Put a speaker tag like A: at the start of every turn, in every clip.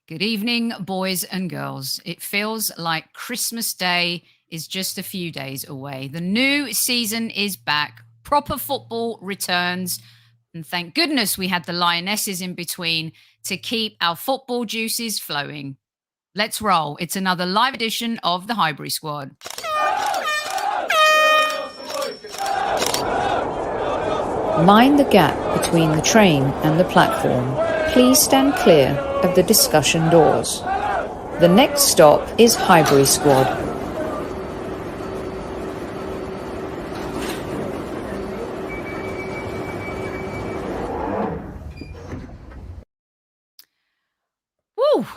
A: Good evening, boys and girls. It feels like Christmas Day is just a few days away. The new season is back. Proper football returns. And thank goodness we had the Lionesses in between to keep our football juices flowing. Let's roll. It's another live edition of the Highbury Squad.
B: Mind the gap between the train and the platform. Please stand clear of the discussion doors. The next stop is Highbury Squad.
A: Woo!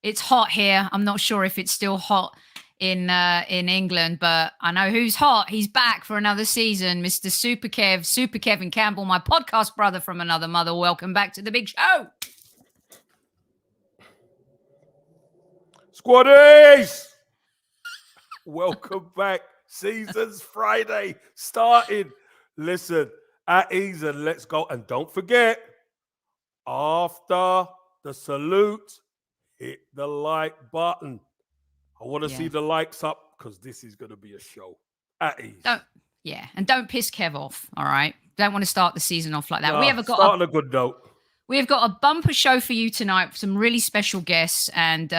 A: It's hot here. I'm not sure if it's still hot in England, but I know who's hot. He's back for another season, Mr. Super Kev, Super Kevin Campbell, my podcast brother from another mother. Welcome back to the big show.
C: Squaddies! Welcome back. Season's Friday starting. Listen, at ease and let's go. And don't forget, after the salute, hit the like button. I want to see the likes up because this is going to be a show. At ease.
A: And don't piss Kev off, all right? Don't want to start the season off like that.
C: No,
A: we have got
C: on a good note.
A: We have got a bumper show for you tonight, some really special guests, and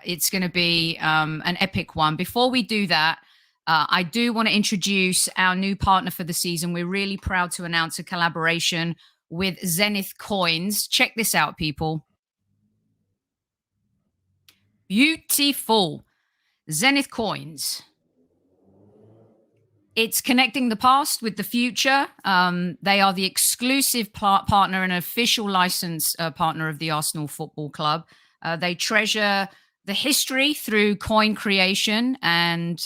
A: it's going to be an epic one. Before we do that, I do want to introduce our new partner for the season. We're really proud to announce a collaboration with ZENITH coins. Check this out, people. Beautiful. ZENITH coins. It's connecting the past with the future. They are the exclusive partner and official license partner of the Arsenal Football Club. They treasure the history through coin creation, and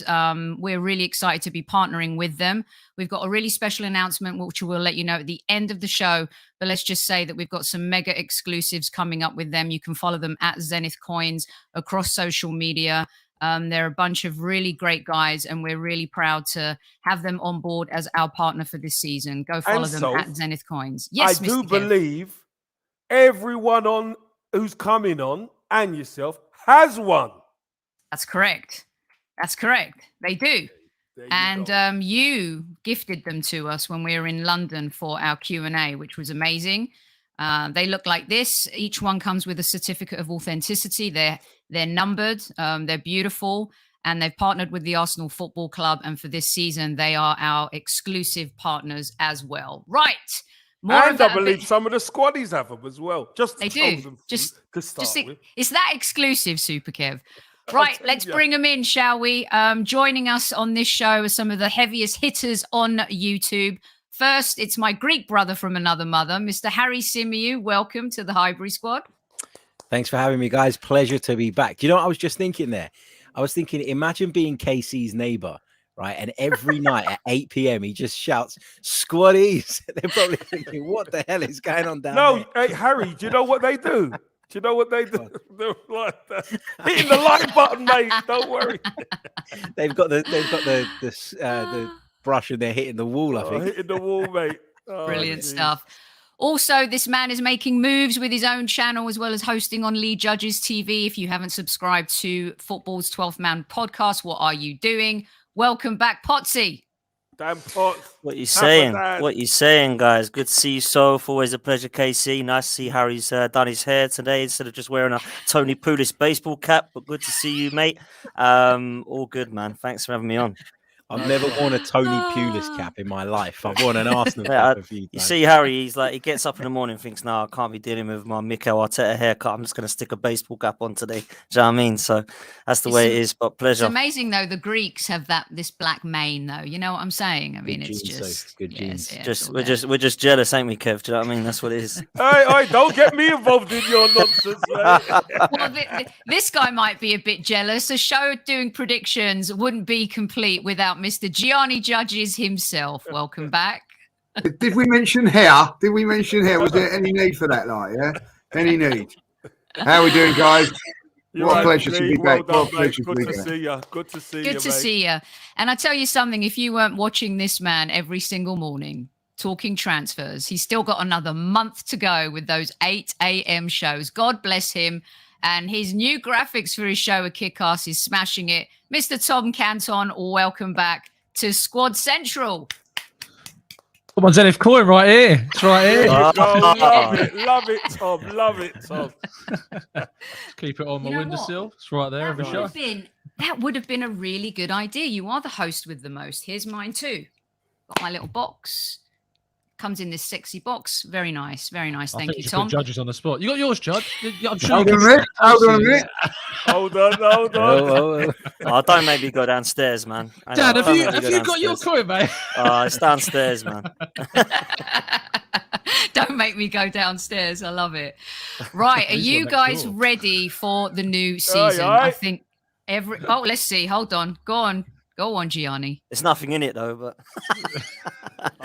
A: we're really excited to be partnering with them. We've got a really special announcement, which we'll let you know at the end of the show. But let's just say that we've got some mega exclusives coming up with them. You can follow them at ZENITH Coins across social media. They're a bunch of really great guys, and we're really proud to have them on board as our partner for this season. Go follow them at ZENITH Coins. Yes,
C: I do believe everyone on who's coming on and yourself has one.
A: That's correct. They do. And you gifted them to us when we were in London for our Q&A, which was amazing. They look like this. Each one comes with a certificate of authenticity. They're numbered. They're beautiful. And they've partnered with the Arsenal Football Club. And for this season, they are our exclusive partners as well. Right.
C: I believe some of the Squaddies have them as well.
A: They do. Just to start with. It's that exclusive, Super Kev. Right, let's bring them in, shall we? Joining us on this show are some of the heaviest hitters on YouTube. First, it's my Greek brother from another mother, Mr. Harry Symeou. Welcome to the Highbury Squad.
D: Thanks for having me, guys. Pleasure to be back. Do you know what I was just thinking there? I was thinking, imagine being KC's neighbor, right? And every night at 8 p.m, he just shouts, Squaddies. They're probably thinking, what the hell is going on down there?
C: Hey, Harry, do you know what they do? They're like that. Hitting the like button, mate. Don't worry.
D: They've got the brush and they're hitting the wall, I think.
C: Hitting the wall, mate.
A: Brilliant stuff. Also, this man is making moves with his own channel as well as hosting on Lee Judges TV. If you haven't subscribed to Football's 12th Man podcast, what are you doing? Welcome back, Potsy.
C: Damn Potts.
E: What you saying? What you saying, guys? Good to see you, Soph. Always a pleasure, KC. Nice to see Harry's done his hair today instead of just wearing a Tony Pulis baseball cap. But good to see you, mate. All good, man. Thanks for having me on.
D: I've never worn a Tony Pulis cap in my life. I've worn an Arsenal cap a few times.
E: You see, Harry, he gets up in the morning and thinks, no, I can't be dealing with my Mikel Arteta haircut. I'm just going to stick a baseball cap on today. Do you know what I mean? So that's the way it is, but pleasure.
A: It's amazing, though. The Greeks have this black mane, though. You know what I'm saying? I mean,
D: good
A: it's
D: genes,
A: just...
D: good genes.
E: We're just jealous, ain't we, Kev? Do you know what I mean? That's what it is.
C: Hey, don't get me involved in your nonsense, mate.
A: Well, this guy might be a bit jealous. A show doing predictions wouldn't be complete without Mr. Gianni Judges himself. Welcome back.
F: Did we mention hair? Was there any need for that? Any need? How are we doing, guys? What a pleasure to be back.
C: Good to see you. Good to see you.
A: And I tell you something, if you weren't watching this man every single morning talking transfers, he's still got another month to go with those 8 a.m. shows. God bless him. And his new graphics for his show, A Kick-Ass, is smashing it. Mr. Tom Canton, welcome back to Squad Central.
G: Come on, ZENITH coin right here. It's right here.
C: There you go. Love it, Tom. Love it, Tom.
G: Keep it on my
A: You know
G: windowsill. It's right there every show.
A: That would have been a really good idea. You are the host with the most. Here's mine too. Got my little box. Comes in this sexy box. Very nice. Very nice. Thank you, Tom.
G: Judges on the spot. You got yours, Judge? I'm sure
F: Hold on a minute. Hold on a minute.
C: Hold on.
E: Oh, don't make me go downstairs, man.
G: Dan, have you got your coin, mate?
E: It's downstairs, man.
A: Don't make me go downstairs. I love it. Right. Are you guys ready for the new season? I think let's see. Hold on. Go on, Gianni.
E: There's nothing in it though, but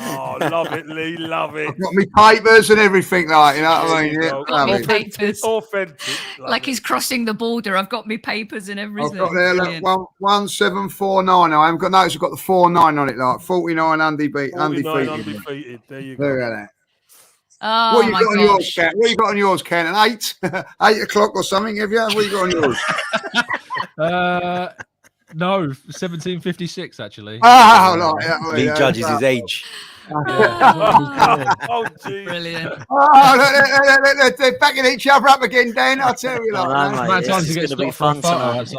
C: oh, love it, Lee. Love it.
F: I've got me papers and everything, like, you know what I mean?
A: Got me papers.
C: Authentic.
A: Like he's crossing the border. I've got me papers and everything.
F: I've got there like 1749. I haven't got notice. I've got the 49 on it, like 49 undefeated.
C: Undefeated. There you go.
F: Look at that.
A: Oh,
F: what you got on yours, Ken? What you got on yours, Ken? An 8 o'clock or something? Have you? What you got on yours?
G: No, 1756 actually.
F: Oh, like that.
D: Lee judges his age.
C: Oh, geez.
A: Brilliant.
F: Oh, look, they're backing each other up again, Dan. I'll tell you, like,
E: it's going to be fun tonight.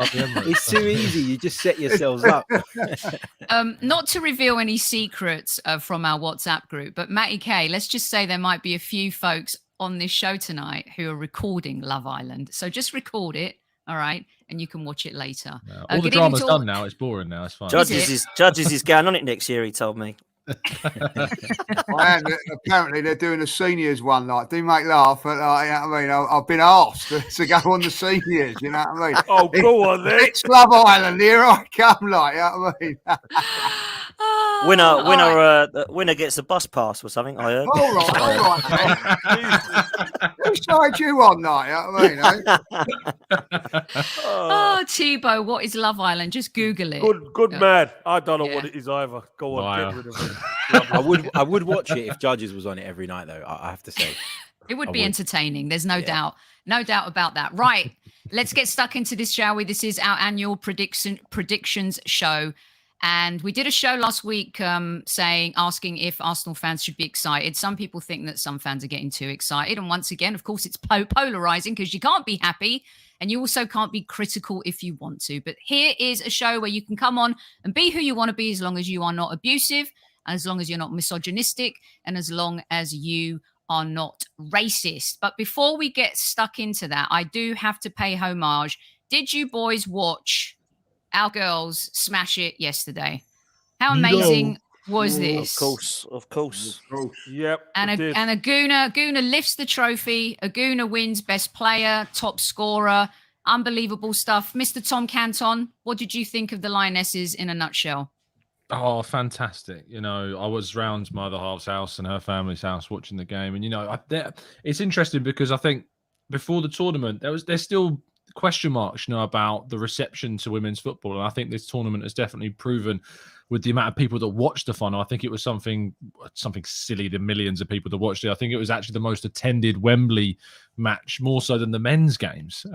D: It's too easy. You just set yourselves up.
A: Not to reveal any secrets from our WhatsApp group, but Matty K, let's just say there might be a few folks on this show tonight who are recording Love Island. So just record it. All right, and you can watch it later.
G: No, all the drama's done now. It's boring now. It's fine.
E: Judges is going on it next year. He told me.
F: And apparently they're doing a seniors one. Like, do make laugh, but like, you know what I mean, I've been asked to go on the seniors. You know what I mean?
C: Oh, go on then.
F: It's Love Island. Here I come. Like, you know what I mean?
E: Winner gets a bus pass or something. I heard.
F: All right. Who side you on, like, you know what I mean?
A: Oh, Tebow, what is Love Island? Just Google it.
C: Good man. I don't know what it is either. Go on, get rid of it.
D: I would watch it if Judges was on it every night, though. I have to say,
A: it would be entertaining. There's no doubt about that. Right, let's get stuck into this, shall we? This is our annual predictions show. And we did a show last week asking if Arsenal fans should be excited. Some people think that some fans are getting too excited. And once again, of course, it's polarizing because you can't be happy and you also can't be critical if you want to. But here is a show where you can come on and be who you want to be as long as you are not abusive, as long as you're not misogynistic, and as long as you are not racist. But before we get stuck into that, I do have to pay homage. Did you boys watch our girls smash it yesterday? How amazing was this?
E: Of course.
C: Yep.
A: And a Gooner lifts the trophy. A Gooner wins best player, top scorer. Unbelievable stuff. Mr. Tom Canton, what did you think of the Lionesses in a nutshell?
G: Oh, fantastic. You know, I was round my other half's house and her family's house watching the game. And, you know, it's interesting because I think before the tournament, there's still question marks, you know, about the reception to women's football. And I think this tournament has definitely proven with the amount of people that watched the final. I think it was something silly, the millions of people that watched it. I think it was actually the most attended Wembley match, more so than the men's games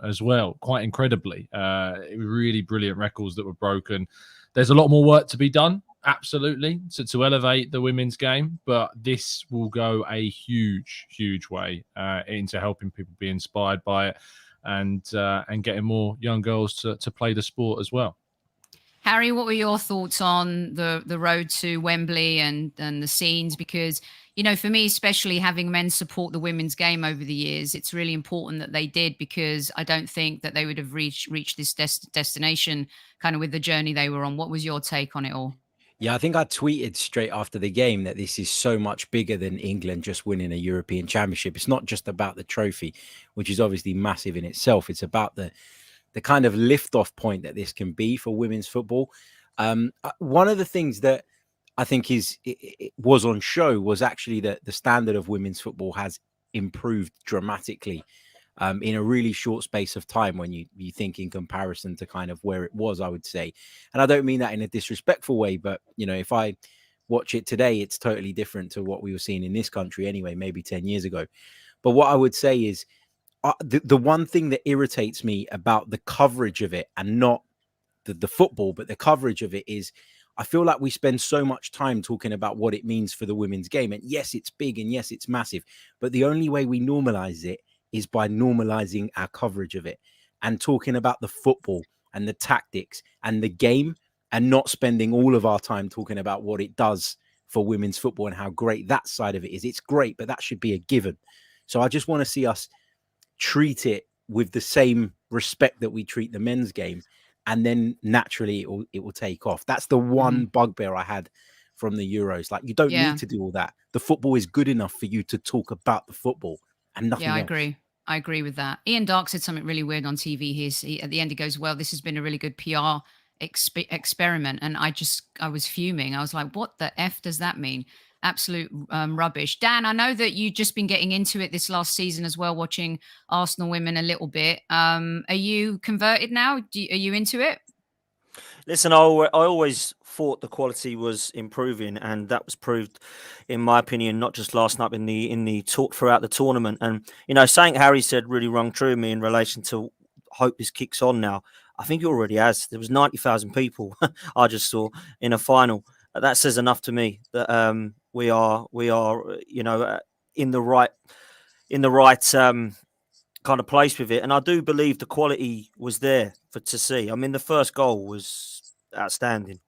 G: as well, quite incredibly. Really brilliant records that were broken. There's a lot more work to be done, absolutely, to elevate the women's game, but this will go a huge, huge way into helping people be inspired by it and getting more young girls to play the sport as well.
A: Harry, what were your thoughts on the road to Wembley and the scenes? Because, you know, for me, especially having men support the women's game over the years, it's really important that they did, because I don't think that they would have reached this destination kind of with the journey they were on. What was your take on it all?
D: Yeah, I think I tweeted straight after the game that this is so much bigger than England just winning a European Championship. It's not just about the trophy, which is obviously massive in itself. It's about the kind of lift-off point that this can be for women's football. One of the things that I think was on show was actually that the standard of women's football has improved dramatically in a really short space of time when you think in comparison to kind of where it was, I would say. And I don't mean that in a disrespectful way, but, you know, if I watch it today, it's totally different to what we were seeing in this country anyway, maybe 10 years ago. But what I would say is the one thing that irritates me about the coverage of it, and not the football, but the coverage of it, is I feel like we spend so much time talking about what it means for the women's game. And yes, it's big, and yes, it's massive. But the only way we normalize it is by normalizing our coverage of it and talking about the football and the tactics and the game, and not spending all of our time talking about what it does for women's football and how great that side of it is. It's great, but that should be a given. So I just want to see us treat it with the same respect that we treat the men's game, and then naturally it will take off. That's the one bugbear I had from the Euros. Like, you don't need to do all that. The football is good enough for you to talk about the football and nothing else.
A: I agree with that. Ian Dark said something really weird on TV. He at the end, he goes, well, this has been a really good PR experiment. And I was fuming. I was like, what the F does that mean? Absolute rubbish. Dan, I know that you've just been getting into it this last season as well, watching Arsenal women a little bit. Are you converted now? Are you into it?
E: Listen, I always thought the quality was improving, and that was proved, in my opinion, not just last night, in the talk throughout the tournament. And something Harry said really rung true to me in relation to hope this kicks on now. I think it already has. There was 90,000 people I just saw in a final. That says enough to me that we are in the right kind of place with it. And I do believe the quality was there to see. I mean, the first goal was outstanding.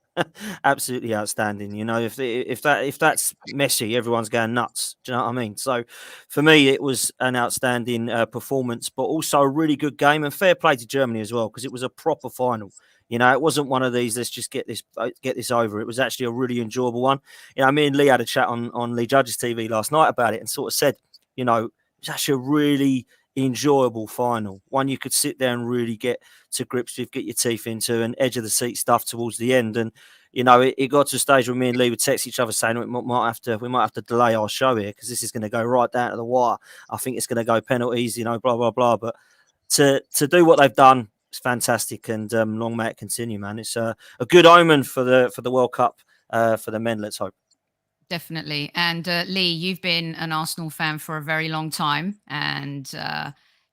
E: Absolutely outstanding. If that's Messi, everyone's going nuts. Do you know what I mean? So for me, it was an outstanding performance, but also a really good game, and fair play to Germany as well, because it was a proper final. It wasn't one of these, let's just get this over. It was actually a really enjoyable one. Me and Lee had a chat on Lee Judge's TV last night about it, and sort of said, it was actually a really enjoyable final, one you could sit there and really get to grips with, get your teeth into, and edge of the seat stuff towards the end. And it got to a stage where me and Lee would text each other saying we might have to delay our show here, because this is going to go right down to the wire. I think it's going to go penalties, blah blah blah. But to do what they've done, it's fantastic, and long may it continue, man. It's a good omen for the World Cup for the men. Let's hope.
A: Definitely. And Lee, you've been an Arsenal fan for a very long time. And,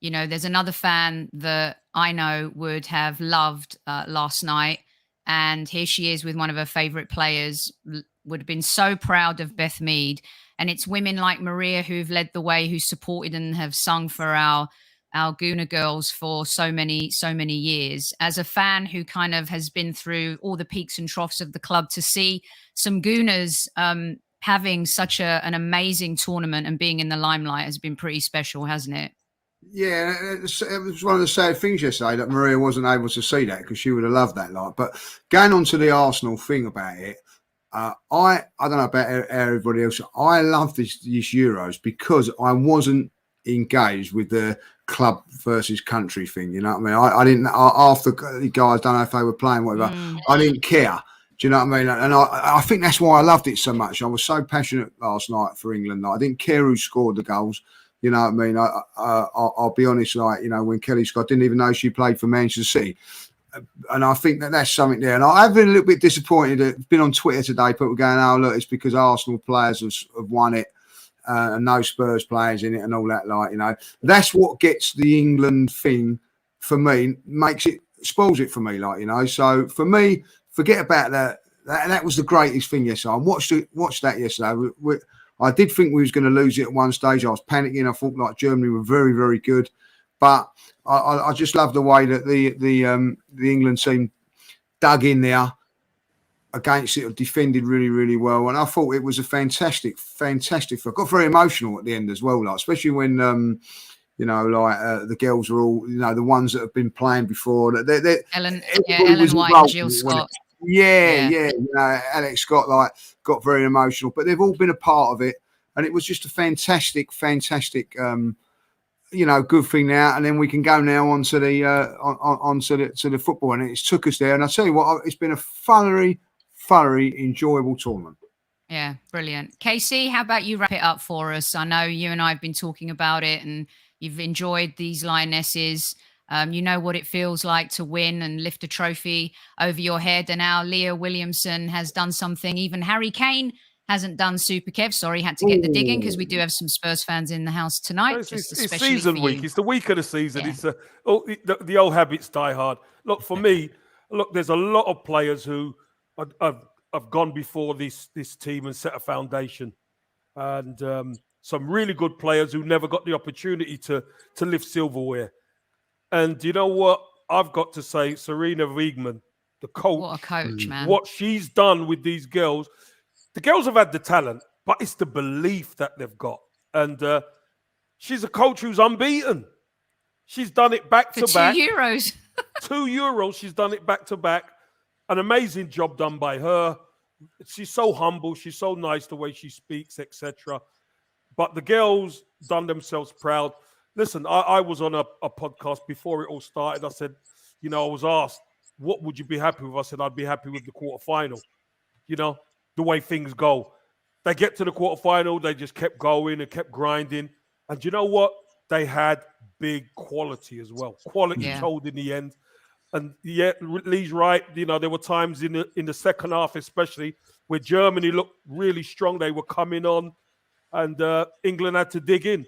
A: there's another fan that I know would have loved last night. And here she is with one of her favourite players, would have been so proud of Beth Mead. And it's women like Maria who've led the way, who supported and have sung for our Gooner girls for so many years. As a fan who kind of has been through all the peaks and troughs of the club, to see some Gooners having such an amazing tournament and being in the limelight has been pretty special, hasn't it?
F: Yeah, it was one of the sad things yesterday that Maria wasn't able to see that, because she would have loved that lot. But going on to the Arsenal thing about it, I don't know about everybody else. I love this Euros because I wasn't engaged with the club versus country thing. You know what I mean? I didn't, after the guys, don't know if they were playing, whatever, I didn't care. Do you know what I mean? And I think that's why I loved it so much. I was so passionate last night for England. I didn't care who scored the goals. You know what I mean? I'll be honest, when Kelly Scott, didn't even know she played for Manchester City. And I think that's something there. And I've been a little bit disappointed. It's been on Twitter today, people going, oh, look, it's because Arsenal players have won it. And no Spurs players in it and all that, That's what gets the England thing, for me, spoils it for me, So for me, forget about that. That was the greatest thing yesterday. I watched that yesterday. I did think we was going to lose it at one stage. I was panicking. I thought Germany were very, very good. But I just love the way that the England team dug in there against it, defended really, really well, and I thought it was a fantastic. I got very emotional at the end as well, especially when the girls were all, the ones that have been playing before.
A: Ellen White and Jill Scott.
F: Yeah. Alex Scott got very emotional, but they've all been a part of it, and it was just a fantastic. Good thing now, and then we can go now onto the football, and it's took us there. And I tell you what, it's been a thoroughly enjoyable tournament.
A: Yeah, brilliant. Casey, how about you wrap it up for us? I know you and I have been talking about it, and you've enjoyed these Lionesses. You know what it feels like to win and lift a trophy over your head. And now Leah Williamson has done something even Harry Kane hasn't done Super Kev. Sorry, had to get the digging because we do have some Spurs fans in the house tonight.
C: It's
A: especially
C: season
A: for
C: week.
A: you.
C: It's the week of the season.
A: Yeah.
C: It's the old habits die hard. Look, for me, there's a lot of players who have gone before this team and set a foundation, and some really good players who never got the opportunity to lift silverware. And you know what? I've got to say, Serena Wiegman, the coach,
A: What a coach, man.
C: what she's done with these girls. The girls have had the talent, but it's the belief that they've got. And she's a coach who's unbeaten. She's done it back to back.
A: 2 Euros.
C: 2 Euros. She's done it back to back. An amazing job done by her. She's so humble. She's so nice the way she speaks, etc. But the girls done themselves proud. Listen, I was on a podcast before it all started. I said, I was asked, what would you be happy with? I said, I'd be happy with the quarterfinal. The way things go. They get to the quarterfinal, they just kept going and kept grinding. And you know what? They had big quality as well. Quality showed in the end. And yeah, Lee's right. There were times in the second half, especially, where Germany looked really strong. They were coming on, and England had to dig in.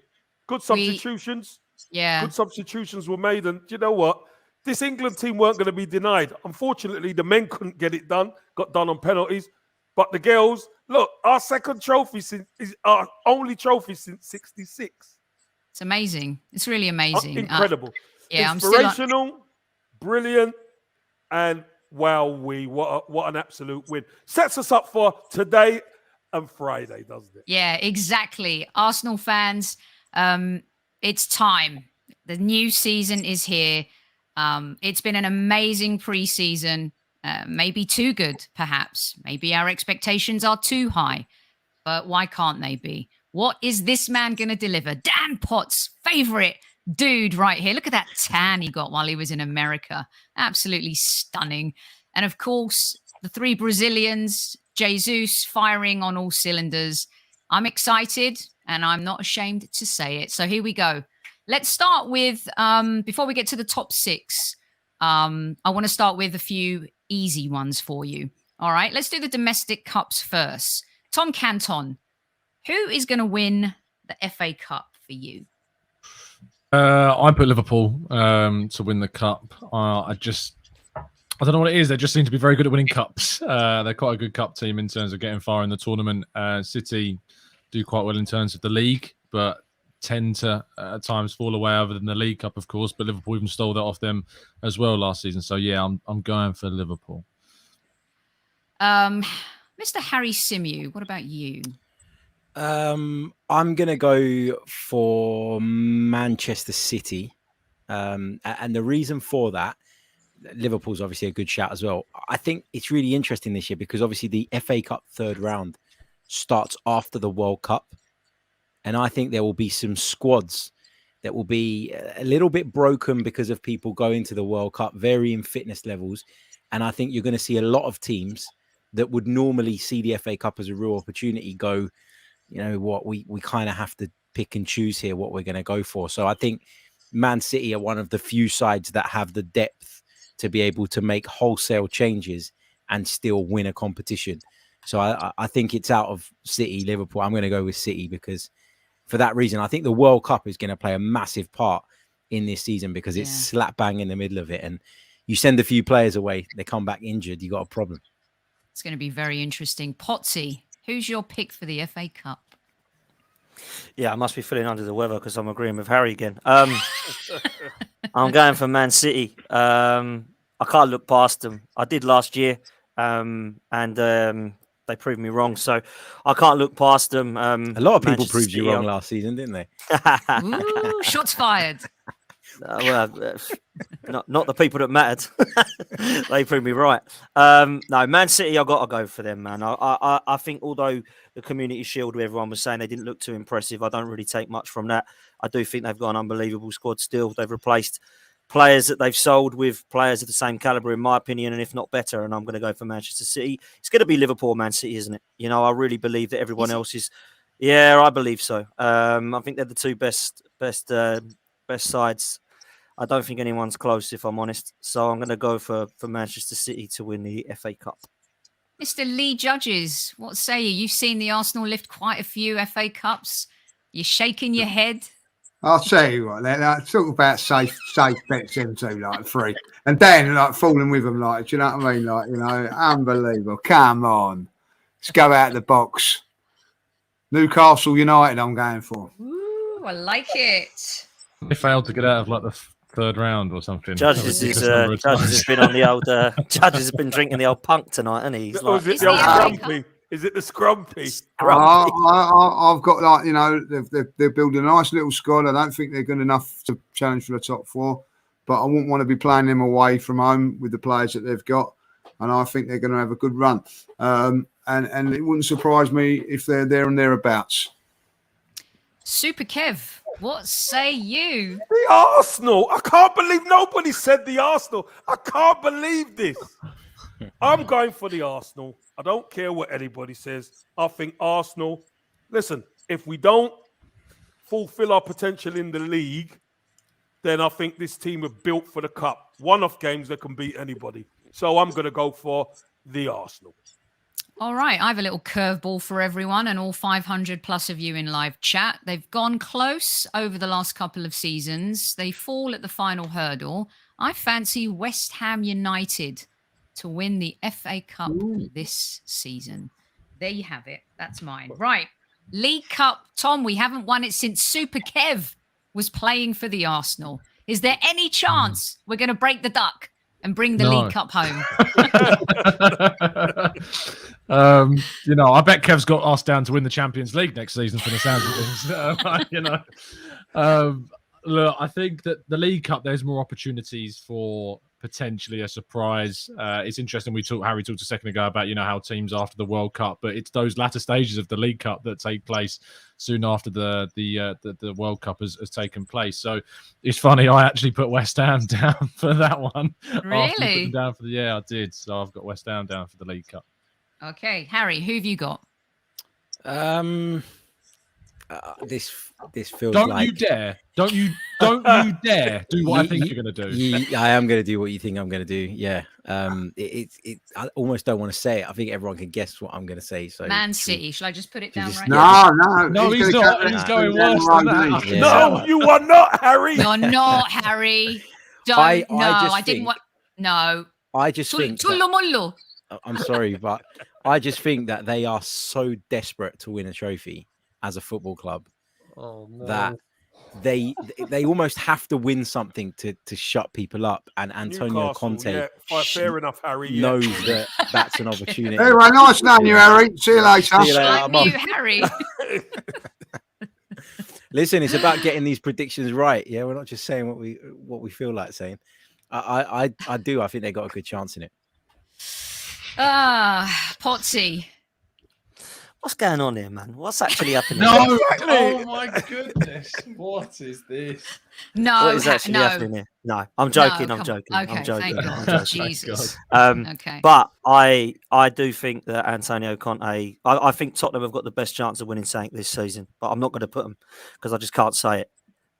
C: Good substitutions. Good substitutions were made. And you know what? This England team weren't going to be denied. Unfortunately, the men couldn't get it done. Got done on penalties. But the girls, look, our second trophy is our only trophy since '66.
A: It's amazing. It's really amazing.
C: Incredible.
A: Inspirational,
C: brilliant, and wowee, what an absolute win. Sets us up for today and Friday, doesn't it?
A: Yeah, exactly. Arsenal fans, it's time. The new season is here. It's been an amazing pre-season. Maybe too good, perhaps. Maybe our expectations are too high. But why can't they be? What is this man going to deliver? Dan Potts' favorite dude right here. Look at that tan he got while he was in America. Absolutely stunning. And of course, the 3 Brazilians, Jesus firing on all cylinders. I'm excited and I'm not ashamed to say it. So here we go. Let's start with, before we get to the top 6, I want to start with a few easy ones for you. All right, let's do the domestic cups first. Tom Canton, who is going to win the FA Cup for you?
G: I put Liverpool to win the cup. I don't know what it is. They just seem to be very good at winning cups. They're quite a good cup team in terms of getting far in the tournament. City do quite well in terms of the league, but tend to at times fall away other than the League Cup, of course. But Liverpool even stole that off them as well last season. So yeah, I'm going for Liverpool.
A: Mr. Harry Symeou, what about you?
D: I'm going to go for Manchester City. And the reason for that, Liverpool's obviously a good shout as well. I think it's really interesting this year because obviously the FA Cup third round starts after the World Cup. And I think there will be some squads that will be a little bit broken because of people going to the World Cup, varying fitness levels. And I think you're going to see a lot of teams that would normally see the FA Cup as a real opportunity go, we kind of have to pick and choose here what we're going to go for. So I think Man City are one of the few sides that have the depth to be able to make wholesale changes and still win a competition. So I think it's out of City, Liverpool. I'm going to go with City because for that reason, I think the World Cup is going to play a massive part in this season because it's slap bang in the middle of it. And you send a few players away, they come back injured, you got a problem.
A: It's going to be very interesting. Potsy, who's your pick for the FA Cup?
E: Yeah, I must be feeling under the weather because I'm agreeing with Harry again. I'm going for Man City. I can't look past them. I did last year, and they proved me wrong. So I can't look past them.
D: A lot of people proved you wrong last season, didn't they?
A: Ooh, shots fired.
E: Not the people that mattered. They proved me right. No, Man City, I got to go for them, man. I think although the Community Shield, where everyone was saying they didn't look too impressive, I don't really take much from that. I do think they've got an unbelievable squad still. They've replaced players that they've sold with players of the same caliber, in my opinion, and if not better. And I'm going to go for Manchester City. It's going to be Liverpool or Man City, isn't it? I really believe that everyone else is. Yeah, I believe so. I think they're the two best sides. I don't think anyone's close, if I'm honest. So I'm going to go for Manchester City to win the FA Cup.
A: Mr. Lee Judges, what say you? You've seen the Arsenal lift quite a few FA Cups. You're shaking your head.
F: I'll tell you what, like, talk about safe bets, them two, like 3. And Dan, like, falling with them, like, do you know what I mean? Like, unbelievable. Come on. Let's go out the box. Newcastle United, I'm going for.
A: Ooh, I like it.
G: They failed to get out of like the third round or something.
E: Judges has been on the old. Judges has been drinking the old punk tonight, hasn't he? He's like,
C: is it the old scrumpy? Is it the scrumpy?
F: I've got, like, they're building a nice little squad. I don't think they're good enough to challenge for the top 4, but I wouldn't want to be playing them away from home with the players that they've got, and I think they're going to have a good run. And it wouldn't surprise me if they're there and thereabouts.
A: Super Kev, what say you?
C: The Arsenal. I can't believe nobody said the Arsenal. I can't believe this. I'm going for the Arsenal. I don't care what anybody says. I think Arsenal, listen, if we don't fulfill our potential in the league, then I think this team are built for the cup. One-off games that can beat anybody. So I'm going to go for the Arsenal.
A: All right, I have a little curveball for everyone and all 500 plus of you in live chat. They've gone close over the last couple of seasons. They fall at the final hurdle. I fancy West Ham United to win the FA Cup this season. There you have it. That's mine. Right. League Cup. Tom, we haven't won it since Super Kev was playing for the Arsenal. Is there any chance we're going to break the duck and bring the League Cup home?
G: I bet Kev's got us down to win the Champions League next season from the sounds of things. Look, I think that the League Cup, there's more opportunities for potentially a surprise. It's interesting. Harry talked a second ago about how teams after the World Cup, but it's those latter stages of the League Cup that take place soon after the World Cup has taken place. So it's funny. I actually put West Ham down for that one.
A: Really?
G: Down for I did. So I've got West Ham down for the League Cup.
A: Okay, Harry, who have you got?
D: This feels
G: Don't
D: like...
G: you dare do what I think you're going to do.
D: I am going to do what you think I'm going to do. Yeah. I almost don't want to say it. I think everyone can guess what I'm going to say. So
A: Man City. Shall I just put it down right now?
F: No,
G: he's not. He's going worse than that.
D: Yeah.
C: No, you are not, Harry.
A: You're not, Harry. I didn't want. No.
D: I just think. I'm sorry, but I just think that they are so desperate to win a trophy as a football club that they almost have to win something to shut people up. And Antonio Conte,
C: fair enough, Harry,
D: knows that that's an opportunity.
F: Anyway, nice knowing you, Harry. See you later.
A: Like you, Harry.
D: Listen, it's about getting these predictions right. Yeah, we're not just saying what we feel like saying. I think they got a good chance in it.
A: Potsy.
E: What's going on here, man? What's actually happening?
G: No, oh my goodness. What is this?
A: No,
E: what is actually happening here? No, I'm joking.
A: No,
E: I'm joking.
A: Okay,
E: I'm joking.
A: thank
E: I'm
A: God.
E: joking.
A: Jesus.
E: Okay. But I do think that Antonio Conte, I think Tottenham have got the best chance of winning something this season, but I'm not going to put them because I just can't say it.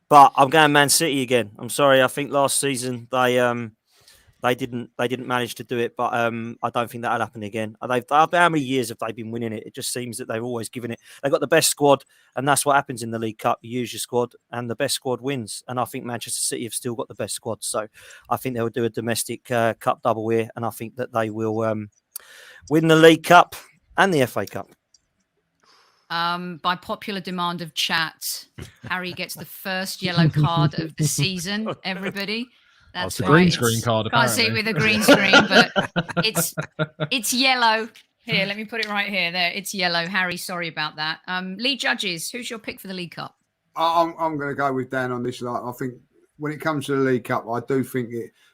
E: But I'm going Man City again. I'm sorry. I think last season they didn't manage to do it, but I don't think that'll happen again. How many years have they been winning it? It just seems that they've always given it. They've got the best squad, and that's what happens in the League Cup. You use your squad, and the best squad wins. And I think Manchester City have still got the best squad, so I think they'll do a domestic cup double here, and I think that they will win the League Cup and the FA Cup.
A: By popular demand of chat, Harry gets the first yellow card of the season. Everybody. That's
G: a green screen card.
A: Can't see it with a green screen, but it's yellow. Here, let me put it right here. There, it's yellow. Harry, sorry about that. League Judges, who's your pick for the League Cup?
F: I'm going to go with Dan on this. I think when it comes to the League Cup, I do think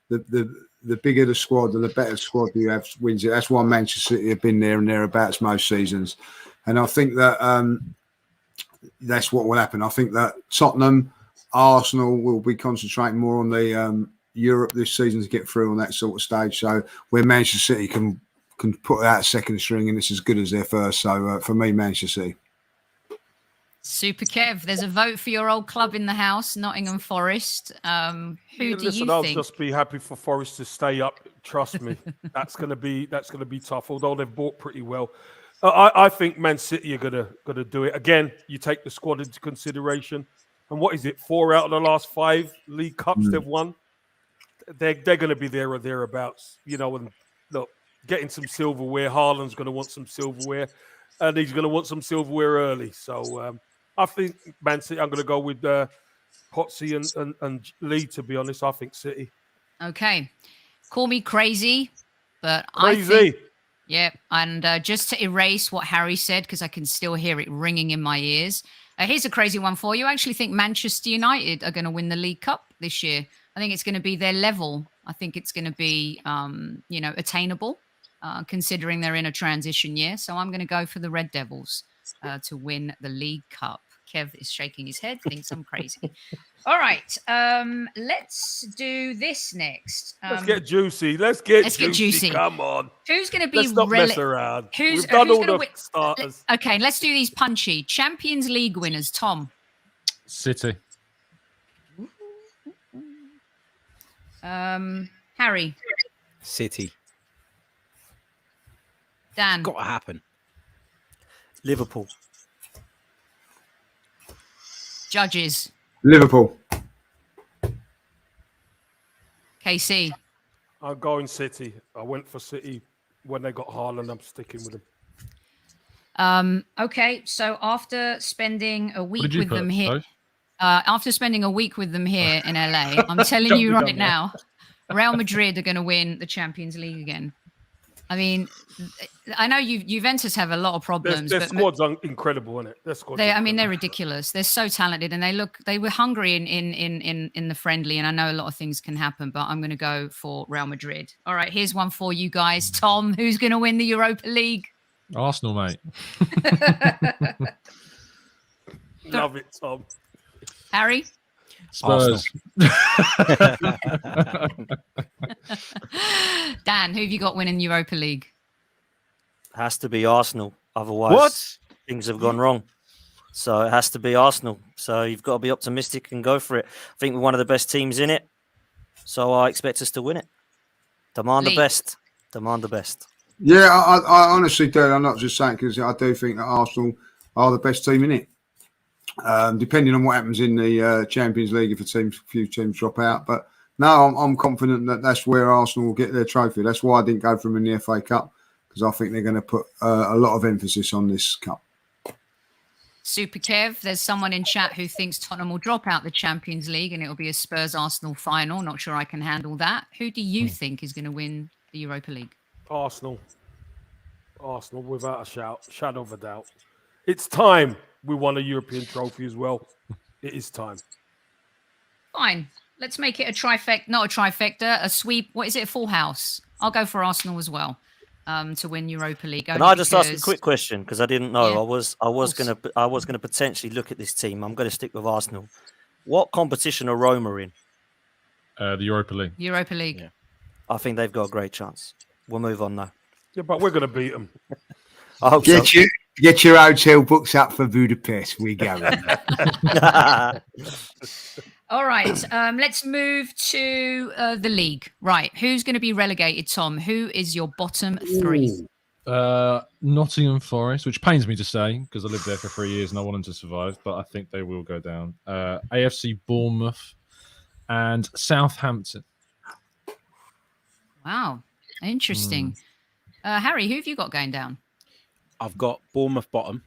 F: the bigger the squad and the better squad you have wins it. That's why Manchester City have been there and thereabouts most seasons, and I think that that's what will happen. I think that Tottenham, Arsenal will be concentrating more on the Europe this season to get through on that sort of stage. So where Manchester City can put out a second string and it's as good as their first. So for me, Manchester City.
A: Super Kev, there's a vote for your old club in the house, Nottingham Forest. Who do you
C: I'll
A: think?
C: just be happy for Forest to stay up. Trust me, that's gonna be tough. Although they've bought pretty well, I think Man City are gonna do it again. You take the squad into consideration, and what is it? 4 out of the last 5 League Cups they've won. They're going to be there or thereabouts, And look, getting some silverware. Haaland's going to want some silverware, and he's going to want some silverware early. So I think Man City. I'm going to go with Potsy and Lee. To be honest, I think City.
A: Okay, call me crazy, but
C: Crazy.
A: I think, yeah. And just to erase what Harry said, because I can still hear it ringing in my ears. Here's a crazy one for you. I actually think Manchester United are going to win the League Cup this year. I think it's going to be their level. I think it's going to be, attainable, considering they're in a transition year. So I'm going to go for the Red Devils to win the League Cup. Kev is shaking his head, thinks I'm crazy. All right, let's do this next.
C: Let's get juicy. Let's get juicy. Come on.
A: Who's going to be?
C: Let's not mess around. We've done all the starters.
A: Okay, let's do these punchy. Champions League winners. Tom.
G: City.
A: Harry.
D: City.
A: Dan.
D: Got to happen.
E: Liverpool.
A: Judges.
F: Liverpool.
A: KC.
C: I'm going City. I went for City when they got Haaland. I'm sticking with them.
A: Okay, so after spending a week with them here,
G: Sorry?
A: After spending a week with them here in LA, I'm telling you right now, Real Madrid are going to win the Champions League again. I mean, I know Juventus have a lot of problems.
C: Their
A: but
C: squad's incredible, isn't it? Their squad's
A: they're ridiculous. They're so talented, and they were hungry in the friendly. And I know a lot of things can happen, but I'm going to go for Real Madrid. All right, here's one for you guys. Tom, who's going to win the Europa League?
G: Arsenal, mate.
C: Love it, Tom.
A: Harry?
G: Spurs.
A: Dan, who have you got winning Europa League?
E: Has to be Arsenal. Otherwise,
D: What?
E: things have gone wrong. So it has to be Arsenal. So you've got to be optimistic and go for it. I think we're one of the best teams in it. So I expect us to win it. Demand
A: Lee.
E: the best. Demand the best.
F: Yeah, I honestly do. I'm not just saying because I do think that Arsenal are the best team in it. Depending on what happens in the Champions League, if a few teams drop out. But no, I'm confident that that's where Arsenal will get their trophy. That's why I didn't go for them in the FA Cup, because I think they're going to put a lot of emphasis on this cup.
A: Super Kev, there's someone in chat who thinks Tottenham will drop out the Champions League and it'll be a Spurs-Arsenal final. Not sure I can handle that. Who do you think is going to win the Europa League?
C: Arsenal, without a shadow of a doubt. It's time we won a European trophy as well. It is time.
A: Fine. Let's make it a trifecta, not a trifecta, a sweep. What is it, a full house? I'll go for Arsenal as well to win Europa League.
E: Can I just ask a quick question? Because I didn't know.
A: Yeah.
E: I was gonna potentially look at this team. I'm going to stick with Arsenal. What competition are Roma in?
G: The Europa League.
A: Europa League.
E: Yeah. I think they've got a great chance. We'll move on now.
C: Yeah, but we're going to beat them.
E: I hope so.
F: Get your hotel books up for Budapest. We go.
A: All right. Let's move to the league. Right. Who's going to be relegated, Tom? Who is your bottom three?
G: Nottingham Forest, which pains me to say because I lived there for 3 years and I want them to survive, but I think they will go down. AFC Bournemouth and Southampton.
A: Wow. Interesting. Harry, who have you got going down?
D: I've got Bournemouth bottom.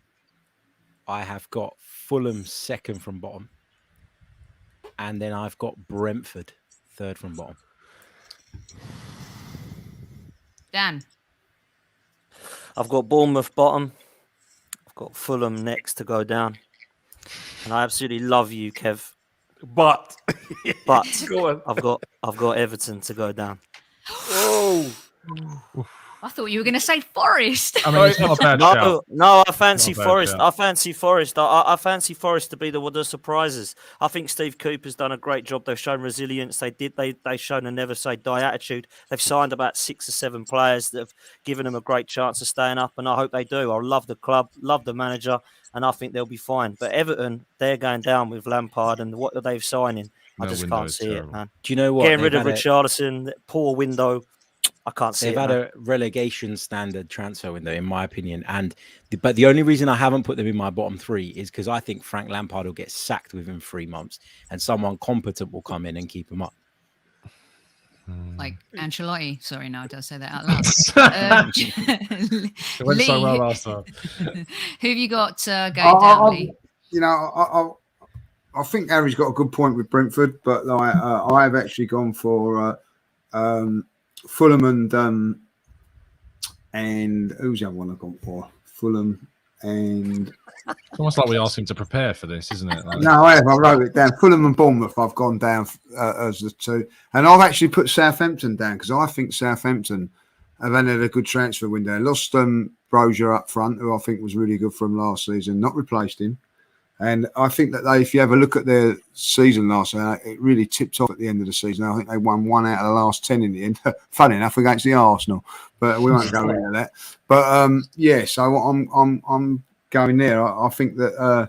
D: I have got Fulham second from bottom. And then I've got Brentford third from bottom.
A: Dan.
E: I've got Bournemouth bottom. I've got Fulham next to go down. And I absolutely love you, Kev.
C: But
E: But
C: go on.
E: I've got Everton to go down.
C: Oh.
A: I thought you were going to say Forest.
G: I mean, it's not a bad shout.
E: No, I fancy
G: Not a bad
E: Forest.
G: shout.
E: I fancy Forest. I fancy Forest to be one of the surprises. I think Steve Cooper's done a great job. They've shown resilience. They've shown a never say die attitude. They've signed about 6 or 7 players that have given them a great chance of staying up, and I hope they do. I love the club, love the manager, and I think they'll be fine. But Everton, they're going down with Lampard and what are they signing? I just can't see it, man.
D: Do you know what?
E: Getting rid of Richarlison, poor window. I can't see
D: They've
E: it.
D: had a relegation standard transfer window, in my opinion. But the only reason I haven't put them in my bottom 3 is because I think Frank Lampard will get sacked within 3 months and someone competent will come in and keep him up.
A: Like Ancelotti. Sorry, no, I don't say that out loud.
G: It went so well last time.
A: Who have you got going down, Lee?
F: You know, I think Harry's got a good point with Brentford, but I have actually gone for Fulham and who's the other one I've gone for? Fulham and
G: It's almost like we asked him to prepare for this, isn't it? Like,
F: no, I wrote it down. Fulham and Bournemouth I've gone down as the 2, and I've actually put Southampton down because I think Southampton have had a good transfer window. Lost Brozier up front, who I think was really good for them last season, not replaced him. And I think that if you have a look at their season last season, it really tipped off at the end of the season. I think they won 1 out of the last 10 in the end. Funny enough, against the Arsenal, but we won't go into that. But yeah, so I'm going there. I think that,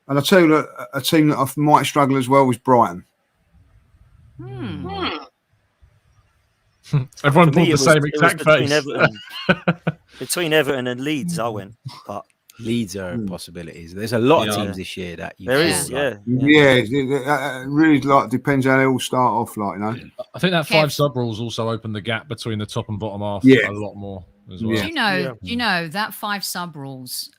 F: and I tell you, a team that I might struggle as well was Brighton.
G: Everyone
E: For me,
G: pulled the same exact face.
E: Between Everton and Leeds, I went. But
D: Leeds are possibilities. There's a lot of teams this year that you
E: there
D: feel
E: is,
D: like-
F: Yeah. Really depends how they all start off, like, you know.
G: I think that 5 sub rules also opened the gap between the top and bottom half
F: Yeah.
G: a lot more as well.
F: Yeah.
A: Do you know that 5 sub rules?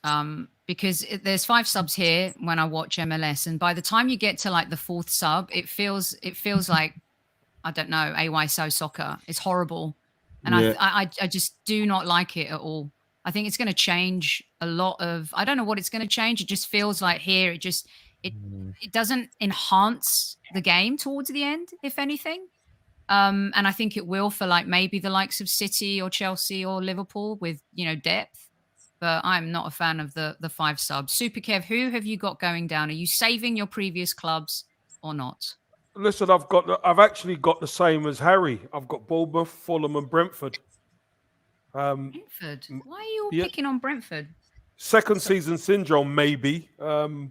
A: Because there's 5 subs here when I watch MLS, and by the time you get to like the 4th sub, it feels like, I don't know, AY soccer. It's horrible, and I just do not like it at all. I think it's going to change a lot of. I don't know what it's going to change. It just feels like here, it doesn't enhance the game towards the end, if anything. And I think it will for like maybe the likes of City or Chelsea or Liverpool with depth. But I'm not a fan of the 5 subs. Super Kev, who have you got going down? Are you saving your previous clubs or not?
C: Listen, I've actually got the same as Harry. I've got Bournemouth, Fulham, and Brentford.
A: Brentford. Why are you all picking on Brentford?
C: Second season syndrome, maybe. They've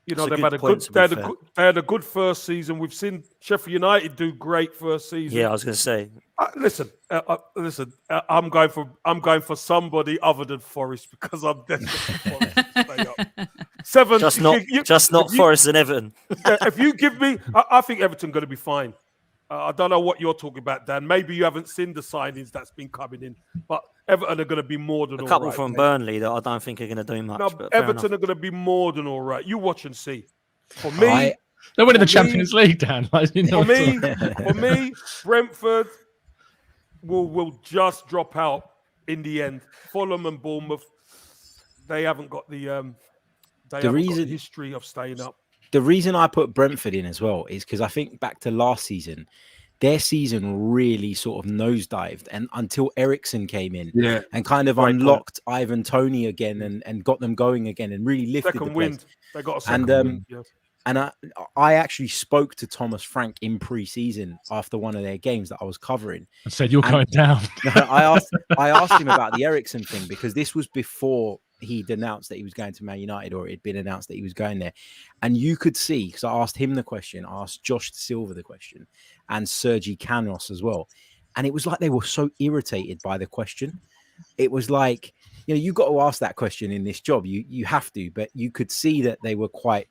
C: had they had a good first season. We've seen Sheffield United do great first season.
E: yeah, I was going to say.
C: Listen. I'm going for somebody other than Forest because I'm desperate for Forest to stay up. 7.
E: Just not Forest and Everton.
C: If you give me, I think Everton going to be fine. I don't know what you're talking about, Dan. Maybe you haven't seen the signings that's been coming in, but Everton are going to be more than
E: A
C: all
E: couple
C: right,
E: from
C: mate.
E: Burnley that I don't think are going to do much.
C: No,
E: but fair
C: Everton
E: enough.
C: are going to be more than all right. You watch and see. For me,
G: They're winning the
C: For me-
G: Champions League, Dan. Like,
C: for me, Brentford will just drop out in the end. Fulham and Bournemouth, they haven't got the history of staying up.
D: The reason I put Brentford in as well is because I think back to last season, their season really sort of nosedived, and until Ericsson came in and kind of unlocked Ivan Toney again and got them going again and really lifted
C: Second
D: the
C: wind.
D: place.
C: They got a second wind. Yes.
D: And I actually spoke to Thomas Frank in pre-season after one of their games that I was covering.
G: And said, you're going down.
D: I asked him about the Ericsson thing because this was before he'd announced that he was going to Man United, or it had been announced that he was going there. And you could see, because I asked him the question, I asked Josh Silva the question, and Sergi Canros as well. And it was like they were so irritated by the question. It was like, you got to ask that question in this job. You have to, but you could see that they were quite...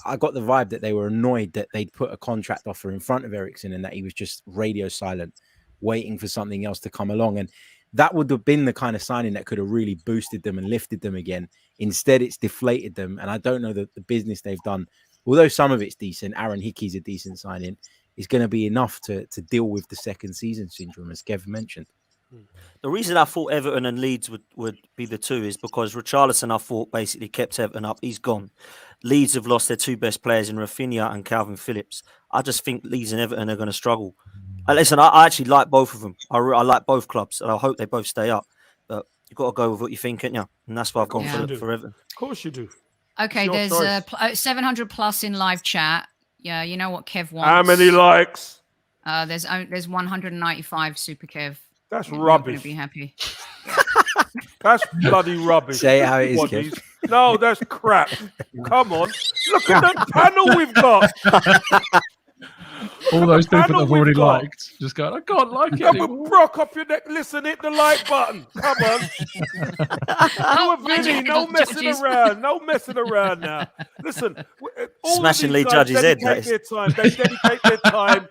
D: I got the vibe that they were annoyed that they'd put a contract offer in front of Ericsson and that he was just radio silent, waiting for something else to come along. And that would have been the kind of signing that could have really boosted them and lifted them again. Instead, it's deflated them. And I don't know that the business they've done, although some of it's decent, Aaron Hickey's a decent signing, is going to be enough to deal with the second season syndrome, as Kev mentioned.
E: The reason I thought Everton and Leeds would be the 2 is because Richarlison, I thought, basically kept Everton up. He's gone. Leeds have lost their 2 best players in Rafinha and Calvin Phillips. I just think Leeds and Everton are going to struggle. Listen, I actually like both of them. I like both clubs, and I hope they both stay up. But you've got to go with what you think, ain't you? And that's why I've gone for Everton.
C: Of course you do.
A: Okay, there's 700 plus in live chat. Yeah, you know what Kev wants.
C: How many likes?
A: There's 195 Super Kev.
C: That's
A: You're
C: rubbish.
A: going to be happy.
C: That's bloody rubbish.
D: Say how it is, Kev.
C: No, that's crap. Come on. Look at the panel we've got.
G: All those people that have already liked. Just going, I can't like it anymore.
C: Brock up your neck. Listen, hit the like button. Come on. No messing around. No messing around now. Listen.
E: Smashing Lee Judge's head.
C: They dedicate their time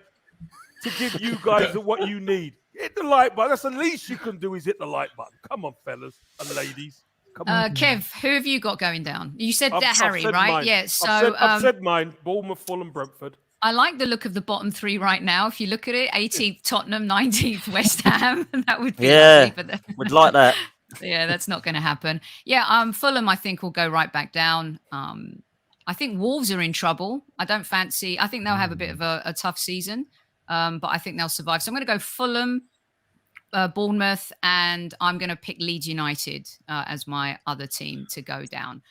C: to give you guys what you need. Hit the like button. That's the least you can do is hit the like button. Come on, fellas and ladies. Come on.
A: Kev, who have you got going down? You said Harry, right?
C: Mine.
A: Yeah. So
C: I've said mine. Bournemouth, Fulham, Brentford.
A: I like the look of the bottom three right now. If you look at it, 18th Tottenham, 19th West Ham. That would be lovely,
E: would like that.
A: Yeah, that's not going to happen. Yeah, Fulham, I think, will go right back down. I think Wolves are in trouble. I think they'll have a bit of a tough season, but I think they'll survive. So I'm going to go Fulham, Bournemouth, and I'm going to pick Leeds United as my other team to go down.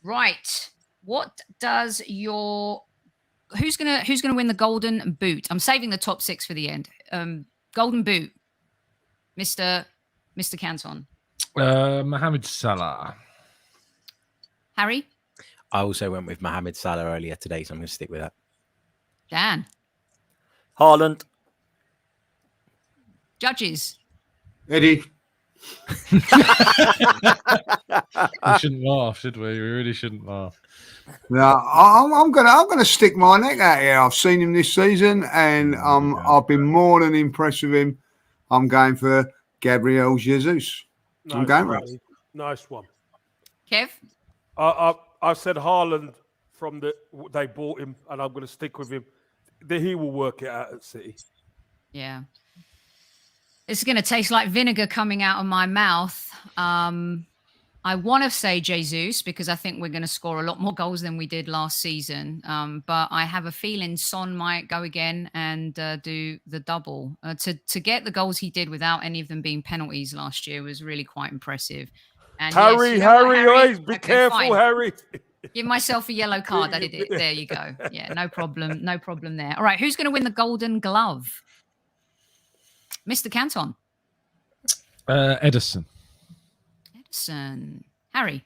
A: Right. What does your... Who's gonna win the Golden Boot? I'm saving the top 6 for the end. Golden Boot, Mr. Canton.
G: Mohamed Salah.
A: Harry?
D: I also went with Mohamed Salah earlier today, so I'm going to stick with that.
A: Dan?
E: Haaland.
F: Eddie.
A: Judges?
G: We shouldn't laugh, should we? We really shouldn't laugh.
F: No, I'm gonna stick my neck out here. I've seen him this season, and I've been more than impressed with him. I'm going for Gabriel Jesus. I'm going for it.
C: Nice one.
A: Kev?
C: I said Haaland they bought him, and I'm going to stick with him. He will work it out at City.
A: Yeah. It's going to taste like vinegar coming out of my mouth. I want to say Jesus because I think we're going to score a lot more goals than we did last season. But I have a feeling Son might go again and do the double. To get the goals he did without any of them being penalties last year was really quite impressive. And
C: Harry, be careful, fine. Harry.
A: Give myself a yellow card. I did it. There you go. Yeah, no problem. No problem there. All right, who's going to win the Golden Glove? Mr. Canton.
G: Edison.
A: Harry.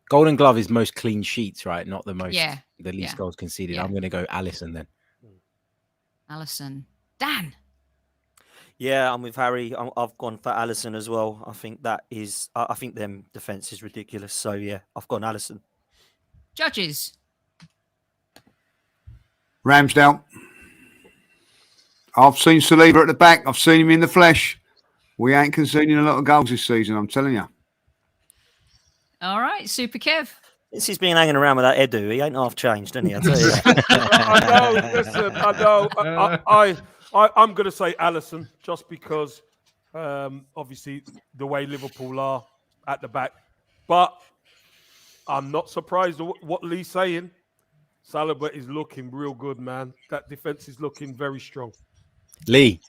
D: Golden Glove is most clean sheets, right? Not the most, the least goals conceded.
A: Yeah.
D: I'm going to go Alisson then.
A: Alisson. Dan.
E: Yeah, I'm with Harry. I've gone for Alisson as well. I think I think them defense is ridiculous. So yeah, I've gone Alisson.
A: Judges.
F: Ramsdale. I've seen Saliba at the back. I've seen him in the flesh. We ain't conceding a lot of goals this season, I'm telling you.
A: All right, Super Kev.
E: Since he's been hanging around with that Edu, he ain't half changed, isn't he? I tell you.
C: I know. Listen, I know. I'm going to say Alisson just because, obviously, the way Liverpool are at the back. But I'm not surprised at what Lee's saying. Saliba is looking real good, man. That defense is looking very strong.
D: Lee,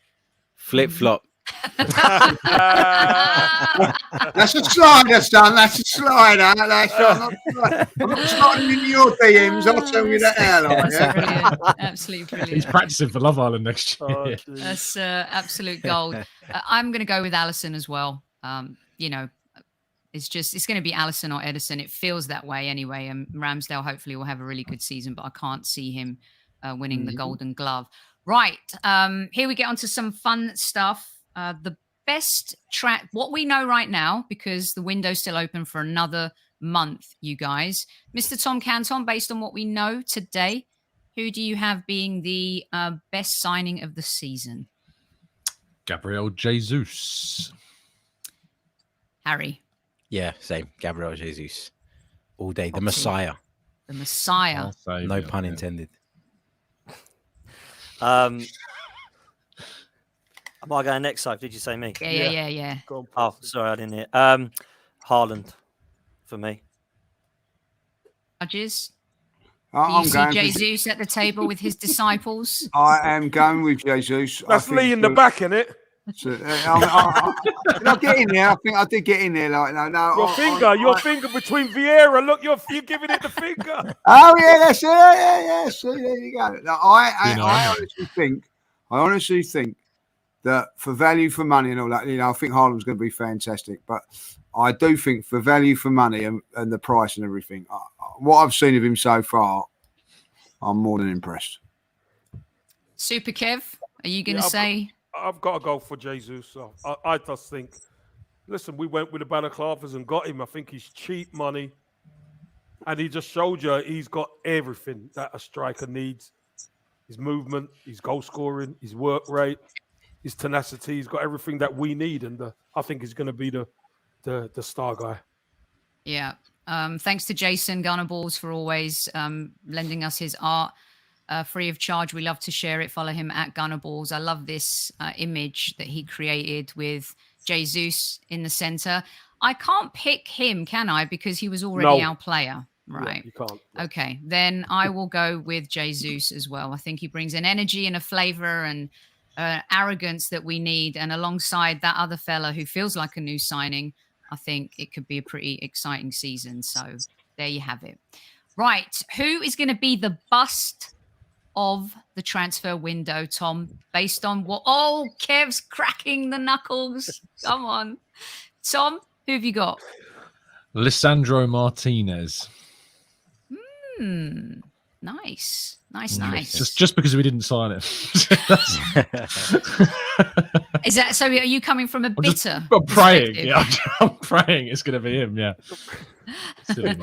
D: flip-flop.
F: That's a slider, son. That's a slider. I'm not starting in your DMs. I'll tell you that now.
A: Brilliant. Absolutely brilliant.
G: He's practicing for Love Island next year.
C: Oh,
A: that's absolute gold. I'm going to go with Alisson as well. It's going to be Alisson or Edison. It feels that way anyway. And Ramsdale hopefully will have a really good season, but I can't see him winning the Golden Glove. Right. Here we get onto some fun stuff. The best track, what we know right now, because the window's still open for another month, you guys. Mr. Tom Canton, based on what we know today, who do you have being the best signing of the season?
G: Gabriel Jesus.
A: Harry.
D: Yeah, same. Gabriel Jesus. All day. The Messiah.
A: The Messiah.
D: No pun intended.
E: Am I going next, Soph? Did you say me?
A: Yeah.
E: Oh, sorry, I didn't hear. Haaland for me.
A: Judges? Do you
F: I'm
A: see
F: going for
A: Jesus at the table with his disciples?
F: I am going with Jesus.
C: That's Lee in the back, isn't it?
F: Did I get in there? I think I did get in there. Like no,
C: Your finger between Vieira. Look, you're giving it the finger.
F: Oh yeah, that's it. Yeah. See, there you go. No, I honestly think that for value for money and all that, I think Harlem's going to be fantastic. But I do think for value for money and the price and everything, what I've seen of him so far, I'm more than impressed.
A: Super Kev, are you going to say?
C: I've got to go for Jesus. I just think, listen, we went with the balaclavas and got him. I think he's cheap money. And he just showed you he's got everything that a striker needs. His movement, his goal scoring, his work rate, his tenacity. He's got everything that we need. And I think he's going to be the star guy.
A: Yeah. Thanks to Jason Gunnerballs for always lending us his art. Free of charge. We love to share it. Follow him at Gunnerballs. I love this image that he created with Jesus in the center. I can't pick him, can I? Because he was already our player. Right.
C: Yeah, you can't.
A: Okay. Then I will go with Jesus as well. I think he brings an energy and a flavor and arrogance that we need. And alongside that other fella who feels like a new signing, I think it could be a pretty exciting season. So there you have it. Right. Who is going to be the bust of the transfer window, Tom, based on what? Oh, Kev's cracking the knuckles. Come on. Tom, who have you got?
G: Lisandro Martinez.
A: Nice.
G: Just because we didn't sign it.
A: Is that so? Are you coming from a bitter?
G: I'm praying. Yeah, I'm praying it's going to be him. Yeah. Silly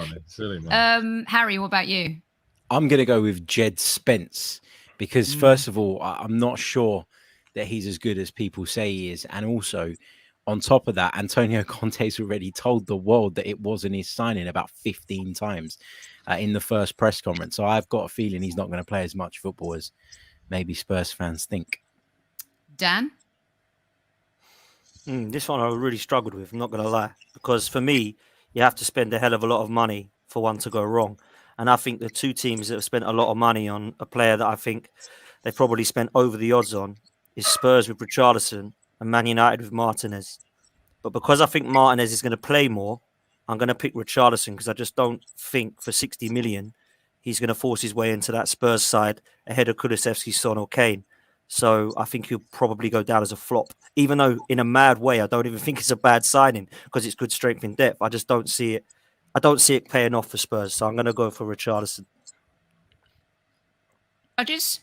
G: money.
A: Harry, what about you?
D: I'm going to go with Jed Spence because, first of all, I'm not sure that he's as good as people say he is. And also, on top of that, Antonio Conte's already told the world that it wasn't his signing about 15 times in the first press conference. So I've got a feeling he's not going to play as much football as maybe Spurs fans think.
A: Dan?
E: This one I really struggled with, I'm not going to lie. Because for me, you have to spend a hell of a lot of money for one to go wrong. And I think the two teams that have spent a lot of money on a player that I think they've probably spent over the odds on is Spurs with Richarlison and Man United with Martinez. But because I think Martinez is going to play more, I'm going to pick Richarlison because I just don't think for 60 million he's going to force his way into that Spurs side ahead of Kulusevski, Son or Kane. So I think he'll probably go down as a flop, even though in a mad way, I don't even think it's a bad signing because it's good strength in depth. I just don't see it. I don't see it paying off for Spurs. So I'm going to go for Richarlison.
A: Judges?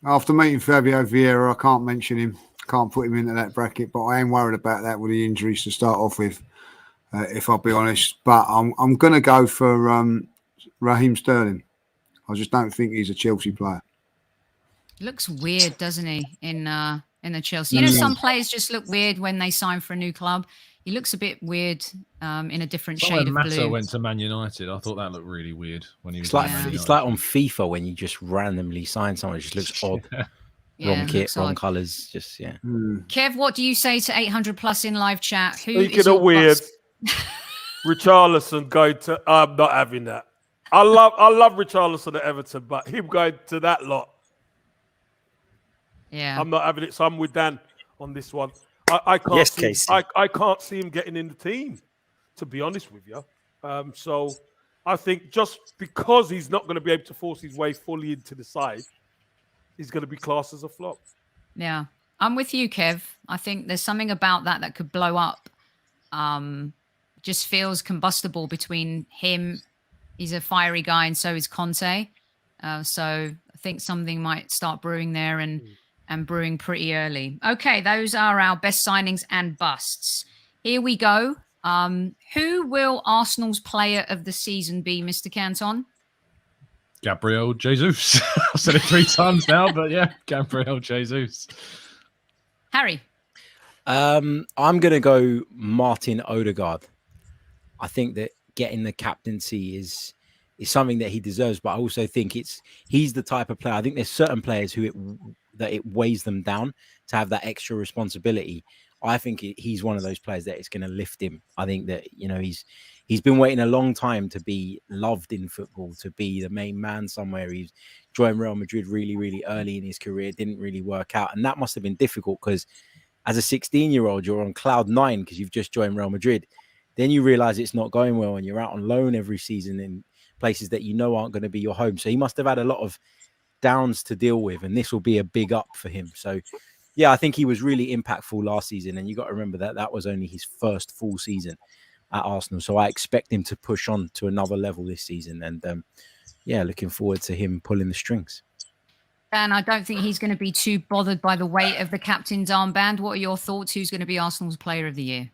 F: After meeting Fabio Vieira, I can't mention him. Can't put him into that bracket, but I am worried about that with the injuries to start off with, if I'll be honest. But I'm going to go for Raheem Sterling. I just don't think he's a Chelsea player.
A: Looks weird, doesn't he, in the Chelsea? You know, some players just look weird when they sign for a new club. He looks a bit weird in a different shade of blue.
G: Went to Man United. I thought that looked really weird when he was.
D: It's like on FIFA when you just randomly sign someone. It just looks odd. Wrong kit, wrong colours. Just
A: Kev, what do you say to 800 plus in live chat?
C: Speaking of weird, Richarlison going to. I'm not having that. I love Richarlison at Everton, but him going to that lot.
A: Yeah,
C: I'm not having it. So I'm with Dan on this one. I can't.
E: Yes,
C: see,
E: Casey.
C: I can't see him getting in the team, to be honest with you. So I think just because he's not going to be able to force his way fully into the side, he's going to be classed as a flop.
A: Yeah, I'm with you, Kev. I think there's something about that could blow up. Just feels combustible between him. He's a fiery guy, and so is Conte. So I think something might start brewing there and brewing pretty early. Okay, those are our best signings and busts. Here we go. Who will Arsenal's player of the season be, Mr. Canton?
G: Gabriel Jesus. I've said it 3 times now, but yeah, Gabriel Jesus.
A: Harry?
D: I'm going to go Martin Odegaard. I think that getting the captaincy is something that he deserves, but I also think he's the type of player. I think there's certain players who it weighs them down to have that extra responsibility. I think he's one of those players that is going to lift him. I think that he's he's been waiting a long time to be loved in football, to be the main man somewhere. He's joined Real Madrid really, really early in his career, didn't really work out. And that must have been difficult because as a 16-year-old, you're on cloud 9 because you've just joined Real Madrid. Then you realize it's not going well and you're out on loan every season in places that you know aren't going to be your home. So he must have had a lot of downs to deal with, and this will be a big up for him. So yeah, I think he was really impactful last season, and you got to remember that that was only his first full season at Arsenal. So I expect him to push on to another level this season, and yeah, looking forward to him pulling the strings.
A: And I don't think he's going to be too bothered by the weight of the captain's armband. What are your thoughts? Who's going to be Arsenal's player of the year?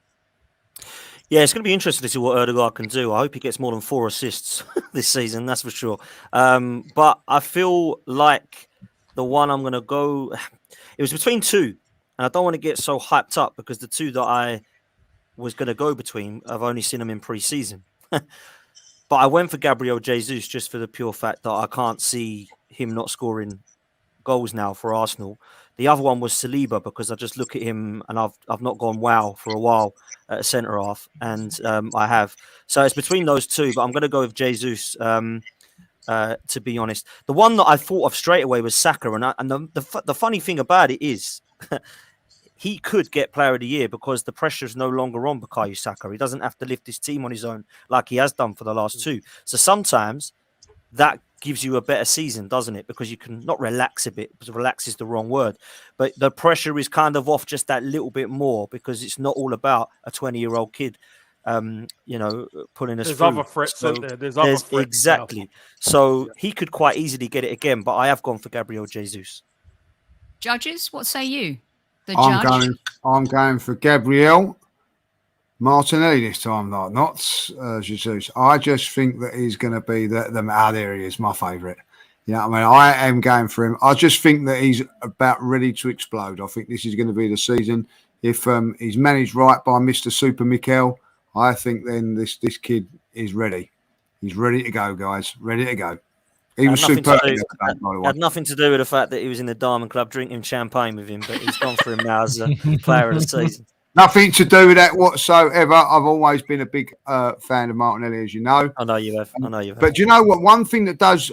E: Yeah, it's going to be interesting to see what Ødegaard can do. I hope he gets more than 4 assists this season, that's for sure. But I feel like the one I'm going to go... It was between 2, and I don't want to get so hyped up because the 2 that I was going to go between, I've only seen them in pre-season. But I went for Gabriel Jesus just for the pure fact that I can't see him not scoring goals now for Arsenal. The other one was Saliba because I just look at him and I've not gone wow for a while at centre half, and I have. So it's between those 2, but I'm going to go with Jesus. To be honest, the one that I thought of straight away was Saka, and the funny thing about it is he could get Player of the Year because the pressure is no longer on Bukayo Saka. He doesn't have to lift his team on his own like he has done for the last 2. So sometimes that gives you a better season, doesn't it? Because you can not relax a bit, because relax is the wrong word, but the pressure is kind of off just that little bit more because it's not all about a 20-year-old kid. Pulling us
C: There's
E: through.
C: other threats,
E: So
C: isn't there? There's other threats.
E: Exactly.
C: Now.
E: So he could quite easily get it again, but I have gone for Gabriel Jesus.
A: Judges, what say you?
F: I'm going for Gabriel Martinelli this time, not Jesus. I just think that he's going to be there he is, my favourite. You know what I mean? I am going for him. I just think that he's about ready to explode. I think this is going to be the season. If he's managed right by Mr. Super Mikel, I think then this kid is ready. He's ready to go, guys. Ready to go. He was superb.
E: Had nothing to do with the fact that he was in the Diamond Club drinking champagne with him, but he's gone for him now as a player of the season.
F: Nothing to do with that whatsoever. I've always been a big fan of Martinelli, as you know.
E: I know you have.
F: But do you know what? One thing that does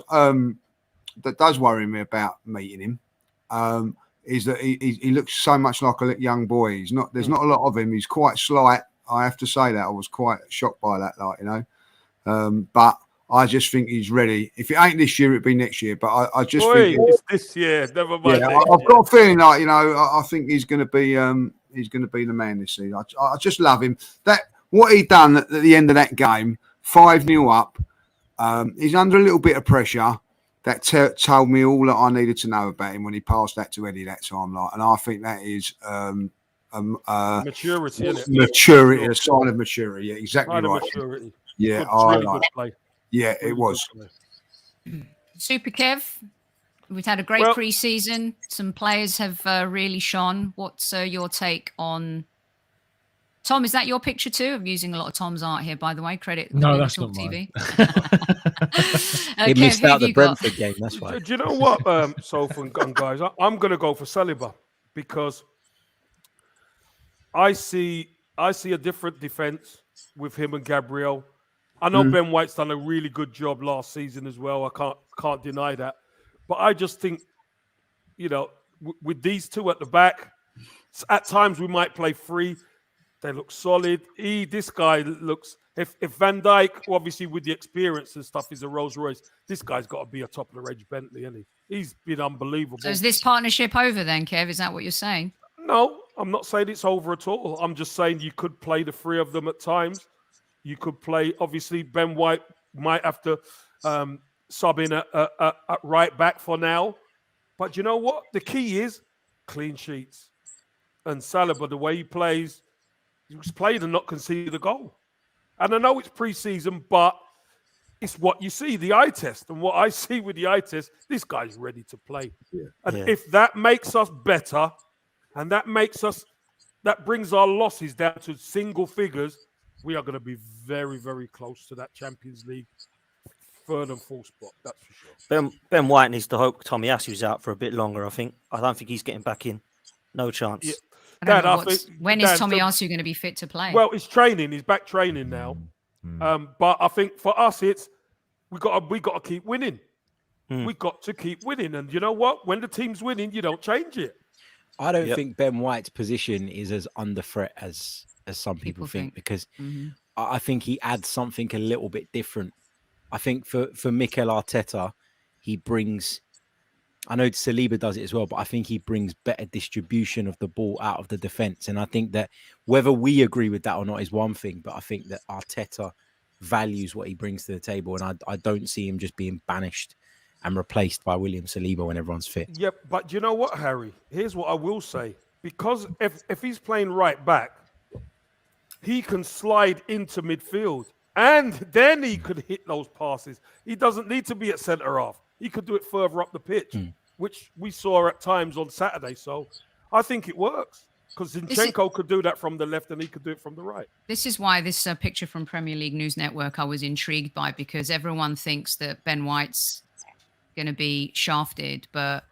F: worry me about meeting him is that he looks so much like a young boy. There's not a lot of him. He's quite slight. I have to say that I was quite shocked by that, but I just think he's ready. If it ain't this year, it'll be next year. But I just think
C: it's this year. Never mind.
F: Yeah, I've got a feeling like I think he's going to be the man this season. I just love him. What he done at the end of that game, 5-0 up. He's under a little bit of pressure. That told me all that I needed to know about him when he passed that to Eddie that time. And I think that is
C: maturity, isn't it?
F: Maturity, a sign of maturity. Yeah, exactly right.
C: Maturity.
F: Yeah,
C: good play.
F: Yeah, it was.
A: Super Kev, we've had a great pre-season. Some players have really shone. What's your take on Tom? Is that your picture too? I'm using a lot of Tom's art here, by the way. Credit.
G: No, that's not
A: TV.
D: He missed out the Brentford game. That's why.
C: Do you know what, Soph and guys? I'm going to go for Saliba because I see a different defense with him and Gabriel. I know Ben White's done a really good job last season as well. I can't deny that. But I just think, with these 2 at the back, at times we might play 3. They look solid. This guy looks... If Van Dijk, obviously with the experience and stuff, is a Rolls Royce, this guy's got to be a top-of-the-range Bentley, isn't he? He's been unbelievable.
A: So is this partnership over then, Kev? Is that what you're saying?
C: No, I'm not saying it's over at all. I'm just saying you could play the 3 of them at times. You could play, obviously, Ben White might have to sub in at right back for now. But you know what? The key is clean sheets. And Saliba, the way he plays, he's played and not conceded a goal. And I know it's pre-season, but it's what you see, the eye test. And what I see with the eye test, this guy's ready to play. Yeah. And if that makes us better, and that brings our losses down to single figures, we are going to be very, very close to that Champions League third and fourth spot. That's for sure.
E: Ben White needs to hope Tommy Asu's out for a bit longer. I don't think he's getting back in. No chance.
A: Yeah. When is Tommy Asu going to be fit to play?
C: Well, he's training. He's back training now. But I think for us, it's we got to keep winning. We got to keep winning, and you know what? When the team's winning, you don't change it.
D: I don't think Ben White's position is as under threat as some people think, because I think he adds something a little bit different. I think for Mikel Arteta, he brings. I know Saliba does it as well, but I think he brings better distribution of the ball out of the defense. And I think that whether we agree with that or not is one thing, but I think that Arteta values what he brings to the table, and I don't see him just being banished and replaced by William Saliba when everyone's fit.
C: Yep, but you know what, Harry? Here's what I will say. Because if he's playing right back, he can slide into midfield, and then he could hit those passes. He doesn't need to be at centre half. He could do it further up the pitch, which we saw at times on Saturday. So I think it works, because Zinchenko could do that from the left and he could do it from the right.
A: This is why this picture from Premier League News Network I was intrigued by, because everyone thinks that Ben White's going to be shafted, but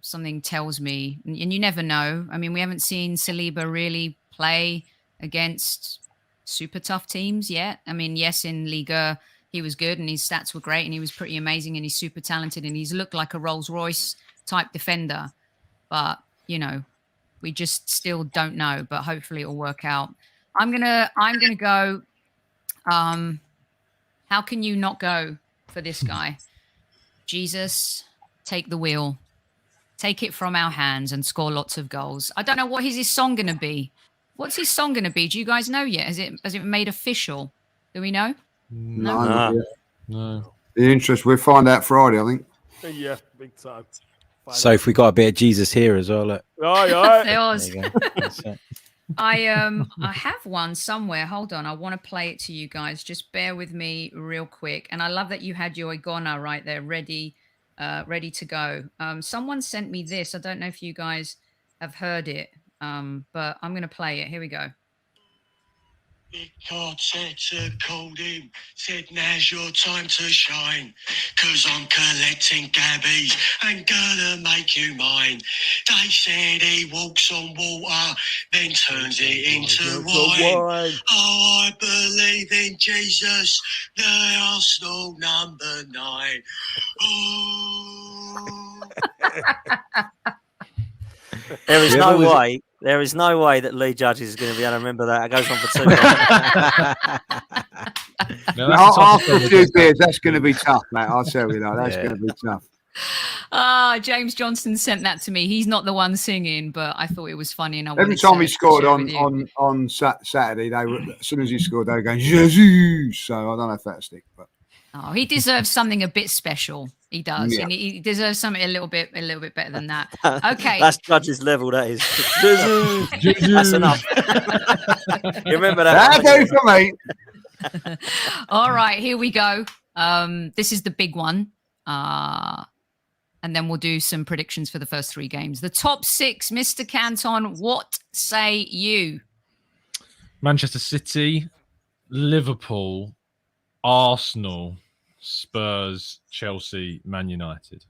A: something tells me, and you never know. I mean, we haven't seen Saliba really play against super tough teams yet. I mean, yes, in Liga, he was good and his stats were great and he was pretty amazing and he's super talented and he's looked like a Rolls Royce type defender. But, you know, we just still don't know, but hopefully it'll work out. I'm gonna go. How can you not go for this guy? Jesus, take the wheel. Take it from our hands and score lots of goals. I don't know what his song going to be. What's his song going to be? Do you guys know yet? Has it made official? Do we know?
F: No.
G: No.
F: The interest, we'll find out Friday, I think.
C: Yeah, big time.
D: So if we got a bit of Jesus here as well. Look.
A: There's I have one somewhere. Hold on. I want to play it to you guys. Just bear with me real quick. And I love that you had your Igona right there ready to go. Someone sent me this. I don't know if you guys have heard it, but I'm going to play it. Here we go.
H: Big God said to called him, said now's your time to shine, 'cause I'm collecting gabbies and gonna make you mine. They said he walks on water, then turns it into wine. Oh, I believe in Jesus, the Arsenal number 9. Oh.
E: There is no way that Lee Judges is going to be able to remember that. It goes on for 2
G: No,
F: After a few beers, that's going to be tough, mate. I'll tell you that. That's going to be tough.
A: James Johnston sent that to me. He's not the one singing, but I thought it was funny. And
F: every time he scored on Saturday, they were, as soon as he scored, they were going Jesus. So I don't know if that'll stick, but
A: he deserves something a bit special. He does. Yeah. And he deserves something a little bit better than that. Okay.
E: That's Judge's level, that is. That's enough. You remember that?
F: That'll do for me.
A: All right, here we go. This is the big one. And then we'll do some predictions for the first 3 games. The top 6, Mr. Canton, what say you?
G: Manchester City, Liverpool, Arsenal, Spurs, Chelsea, Man United.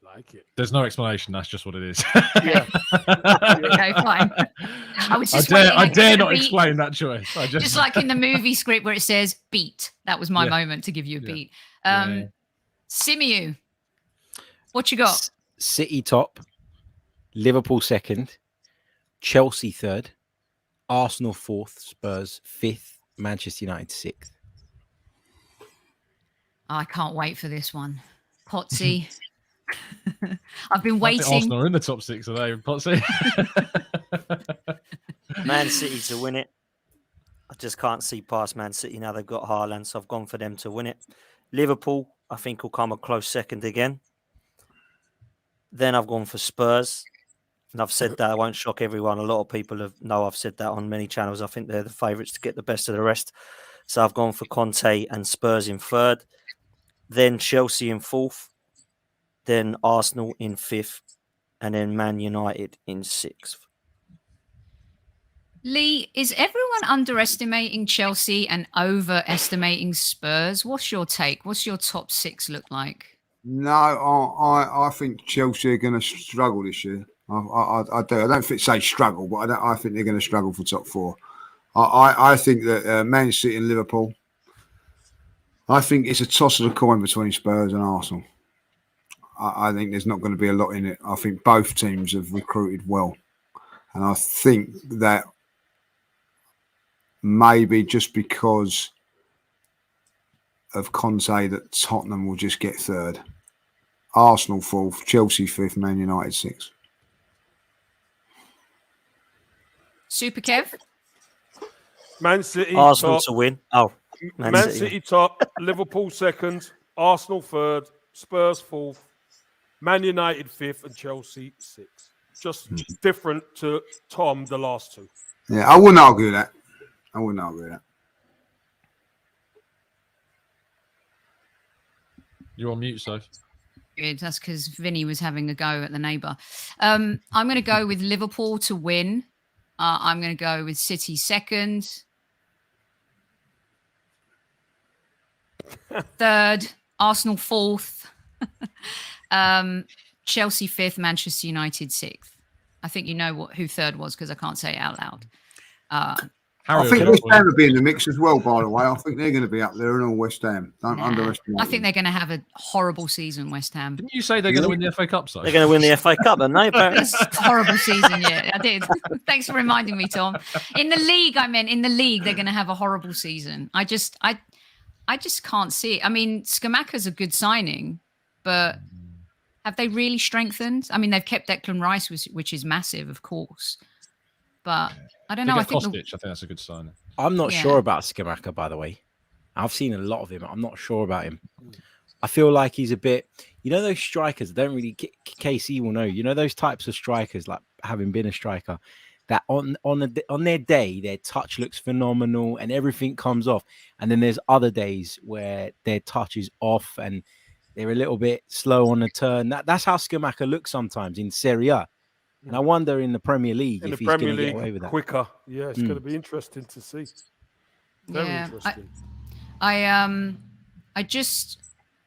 C: Like it.
G: There's no explanation. That's just what it is.
A: Yeah. Okay, fine.
G: I dare not explain that choice.
A: Just like in the movie script where it says beat. That was my moment to give you a beat. Symeou, what you got?
D: City top, Liverpool second, Chelsea third, Arsenal 4th, Spurs 5th, Manchester United 6th.
A: I can't wait for this one. Potsy. I've been waiting.
G: Arsenal are in the top 6, are they, Potsy?
E: Man City to win it. I just can't see past Man City now. They've got Haaland, so I've gone for them to win it. Liverpool, I think, will come a close second again. Then I've gone for Spurs. And I've said that, I won't shock everyone. A lot of people know I've said that on many channels. I think they're the favourites to get the best of the rest. So I've gone for Conte and Spurs in 3rd. Then Chelsea in 4th. Then Arsenal in 5th. And then Man United in 6th.
A: Lee, is everyone underestimating Chelsea and overestimating Spurs? What's your take? What's your top 6 look like?
F: No, I think Chelsea are going to struggle this year. I do. I don't say struggle, but I think they're going to struggle for top four. I think that Man City and Liverpool. I think it's a toss of the coin between Spurs and Arsenal. I think there's not going to be a lot in it. I think both teams have recruited well, and I think that maybe just because of Conte that Tottenham will just get third. Arsenal fourth, Chelsea fifth, Man United sixth.
A: Super Kev?
C: Man City
E: Arsenal
C: top,
E: to win. Oh,
C: Man City top, Liverpool second, Arsenal third, Spurs fourth, Man United fifth, and Chelsea sixth. Just different to Tom, the last two.
F: Yeah, I wouldn't argue that.
G: You're on mute, Soph.
A: Good. That's because Vinny was having a go at the neighbour. I'm going to go with Liverpool to win. I'm going to go with City second. Third, Arsenal fourth. Chelsea fifth, Manchester United sixth. I think you know who third was because I can't say it out loud.
F: I think West Ham will be in the mix as well, by the way. I think they're going to be up there and all West Ham. Don't underestimate
A: I think they're going to have a horrible season, West Ham.
G: Didn't you say they're going to win the FA Cup, so?
E: They're going to win the FA Cup, aren't they?
A: It's a horrible season, yeah. I did. Thanks for reminding me, Tom. In the league, they're going to have a horrible season. I just can't see it. I mean, Scamacca's a good signing, but have they really strengthened? I mean, they've kept Declan Rice, which is massive, of course. But I don't know. I think
G: that's a good sign.
D: I'm not sure about Scamacca, by the way. I've seen a lot of him. I'm not sure about him. I feel like he's a bit, those strikers don't really, KC will know, those types of strikers, like having been a striker, that on their day, their touch looks phenomenal and everything comes off. And then there's other days where their touch is off and they're a little bit slow on the turn. That's how Scamacca looks sometimes in Serie A. And I wonder in the Premier League if he's going to get away with that.
C: Quicker. Yeah, it's going to be interesting to see. Very interesting.
A: I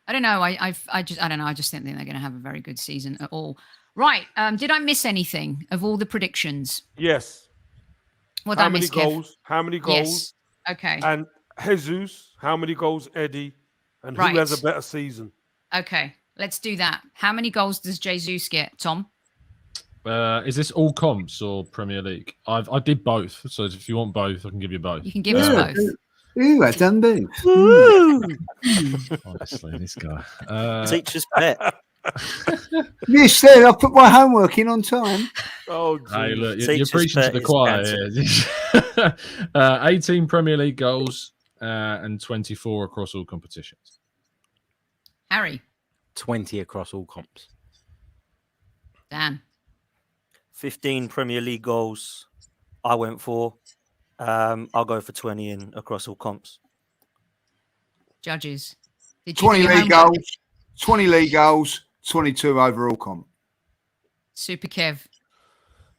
A: don't know. I don't know. I just think they're going to have a very good season at all. Right. Did I miss anything of all the predictions?
C: Yes.
A: What
C: how many goals? How many goals?
A: Yes. Okay.
C: And Jesus, how many goals, Eddie? And who has a better season?
A: Okay. Let's do that. How many goals does Jesus get, Tom?
G: Is this all comps or Premier League? I did both, so if you want both, I can give you both.
A: You can give us both.
F: Ooh, I done both.
G: Honestly, this guy.
E: Teacher's pet.
F: You said I put my homework in on time.
C: Oh,
G: hey, look, you're preaching to the choir here. 18 Premier League goals and 24 across all competitions.
A: Harry.
D: 20 across all comps.
A: Dan.
E: 15 Premier League goals. I went for. I'll go for 20 in across all comps.
A: Judges.
F: 20 league goals. 20 league goals. 22 overall comp.
A: Super Kev.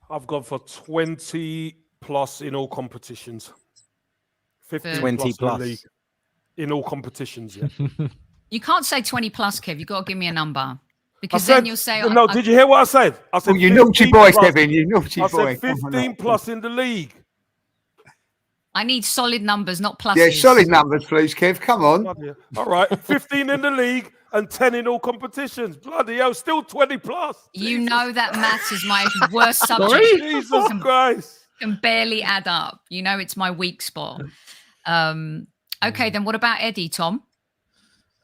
C: I've gone for 20 plus in all competitions. 15
D: 20 plus.
C: In all competitions, yeah.
A: You can't say 20 plus, Kev. You've got to give me a number. Because then you'll say...
C: No, did you hear what I said? I said,
F: you naughty boy, Kevin. You naughty boy.
C: I said 15 plus in the league.
A: I need solid numbers, not pluses.
F: Yeah, solid numbers, please, Kev. Come on.
C: All right. 15 in the league and 10 in all competitions. Bloody hell, still 20 plus.
A: You know that maths is my worst subject.
C: Jesus Christ.
A: Can barely add up. You know it's my weak spot. Okay, then what about Eddie, Tom?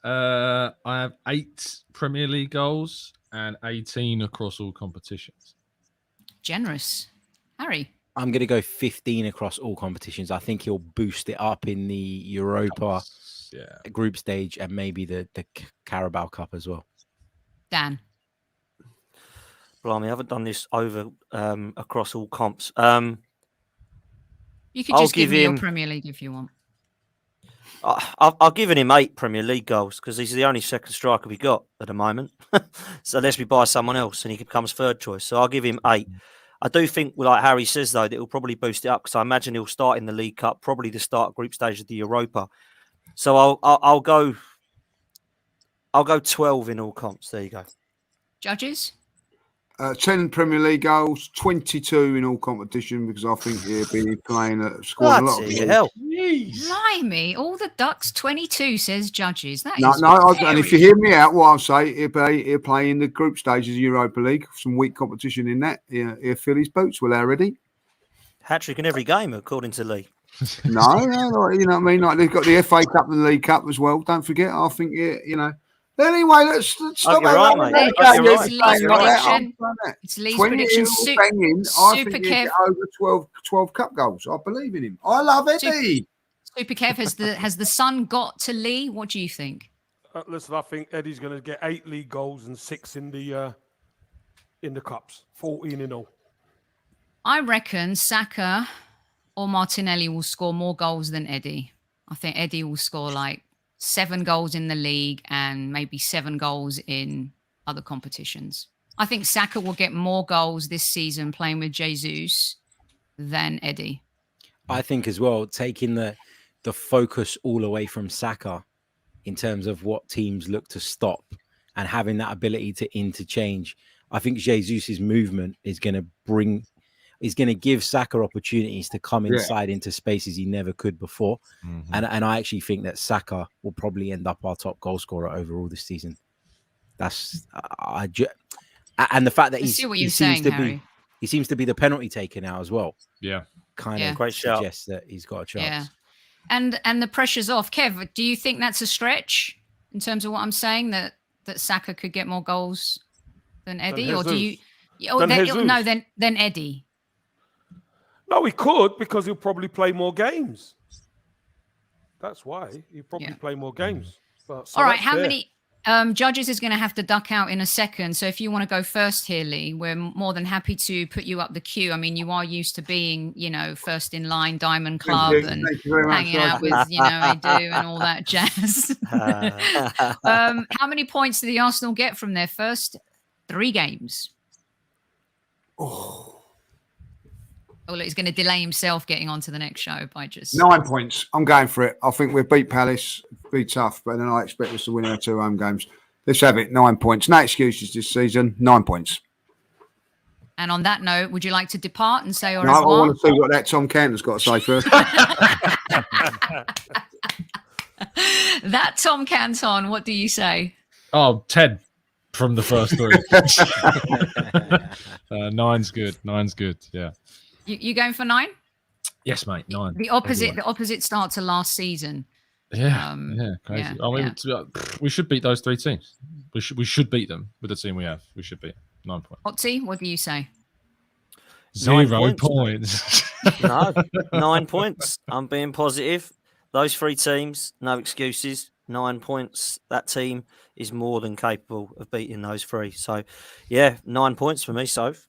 G: I have 8 Premier League goals and 18 across all competitions.
A: Generous. Harry?
D: I'm going to go 15 across all competitions. I think he'll boost it up in the Europa group stage and maybe the Carabao Cup as well.
A: Dan?
E: Blimey, I haven't done this over across all comps.
A: You could just give me your Premier League if you want.
E: I've given him 8 Premier League goals because he's the only second striker we got at the moment. So unless we buy someone else and he becomes third choice. So I'll give him 8. I do think, like Harry says, though, that he'll probably boost it up because I imagine he'll start in the League Cup, probably the start group stage of the Europa. So I'll go 12 in all comps. There you go.
A: Judges?
F: 10 Premier League goals, 22 in all competition, because I think he'll be playing at scoring a lot of
E: Bloody
F: goals.
E: hell.
A: Blimey, all the ducks 22 says judges. That
F: No,
A: is
F: and if you hear me out, what I'll say, he'll play in the group stages of Europa League, some weak competition in that. He'll fill his boots. Well, already.
E: Hat-trick in every game, according to Lee.
F: No, you know what I mean? Like they've got the FA Cup and the League Cup as well. Don't forget, I think, you know. Anyway, let's stop.
E: you're right, mate.
A: It's
E: You're right.
A: Lee's
E: You're right.
A: prediction. It's Lee's prediction.
F: I
A: Super
F: think he'll
A: Kev.
F: get over 12 cup goals. I believe in him. I love Eddie.
A: Super Kev, has the sun got to Lee? What do you think?
C: Listen, I think Eddie's going to get 8 league goals and 6 in the cups, 14 in all.
A: I reckon Saka or Martinelli will score more goals than Eddie. I think Eddie will score like 7 goals in the league and maybe 7 goals in other competitions. I think Saka will get more goals this season playing with Jesus than Eddie.
D: I think as well, taking the focus all away from Saka in terms of what teams look to stop and having that ability to interchange. I think Jesus's movement is going to give Saka opportunities to come inside into spaces he never could before.
G: Mm-hmm.
D: And I actually think that Saka will probably end up our top goal scorer overall this season. That's and the fact that he seems to be the penalty taker now as well.
G: Yeah,
D: kind of
E: great shout.
D: Suggests that he's got a chance.
A: Yeah, and the pressure's off. Kev, do you think that's a stretch in terms of what I'm saying that Saka could get more goals than Eddie, or do you? Then Eddie.
C: No, he could because he'll probably play more games. That's why he'll probably play more games. But,
A: all right, how many judges is going to have to duck out in a second? So if you want to go first here, Lee, we're more than happy to put you up the queue. I mean, you are used to being, first in line, Diamond Club, and hanging out with, Edu and all that jazz. How many points did the Arsenal get from their first 3 games? Oh, look, he's going to delay himself getting on to the next show by just
F: 9 points. I'm going for it. I think we'll beat Palace, be tough, but then I expect us to win our 2 home games. Let's have it. 9 points. No excuses this season. 9 points.
A: And on that note, would you like to depart and say au
F: revoir? I want to see what that Tom Canton's got to say first.
A: That Tom Canton, what do you say?
G: Oh, 10 from the first 3. 9's good. 9's good. Yeah.
A: You going for 9?
G: Yes, mate. 9.
A: The opposite start to last season.
G: Yeah, crazy. I mean, we should beat those 3 teams. We should beat them with the team we have. We should beat 9 points.
A: Otzi, what do you say?
G: 0 points.
E: No, 9 points. I'm being positive. Those 3 teams, no excuses. 9 points. That team is more than capable of beating those 3. So, 9 points for me, Soph.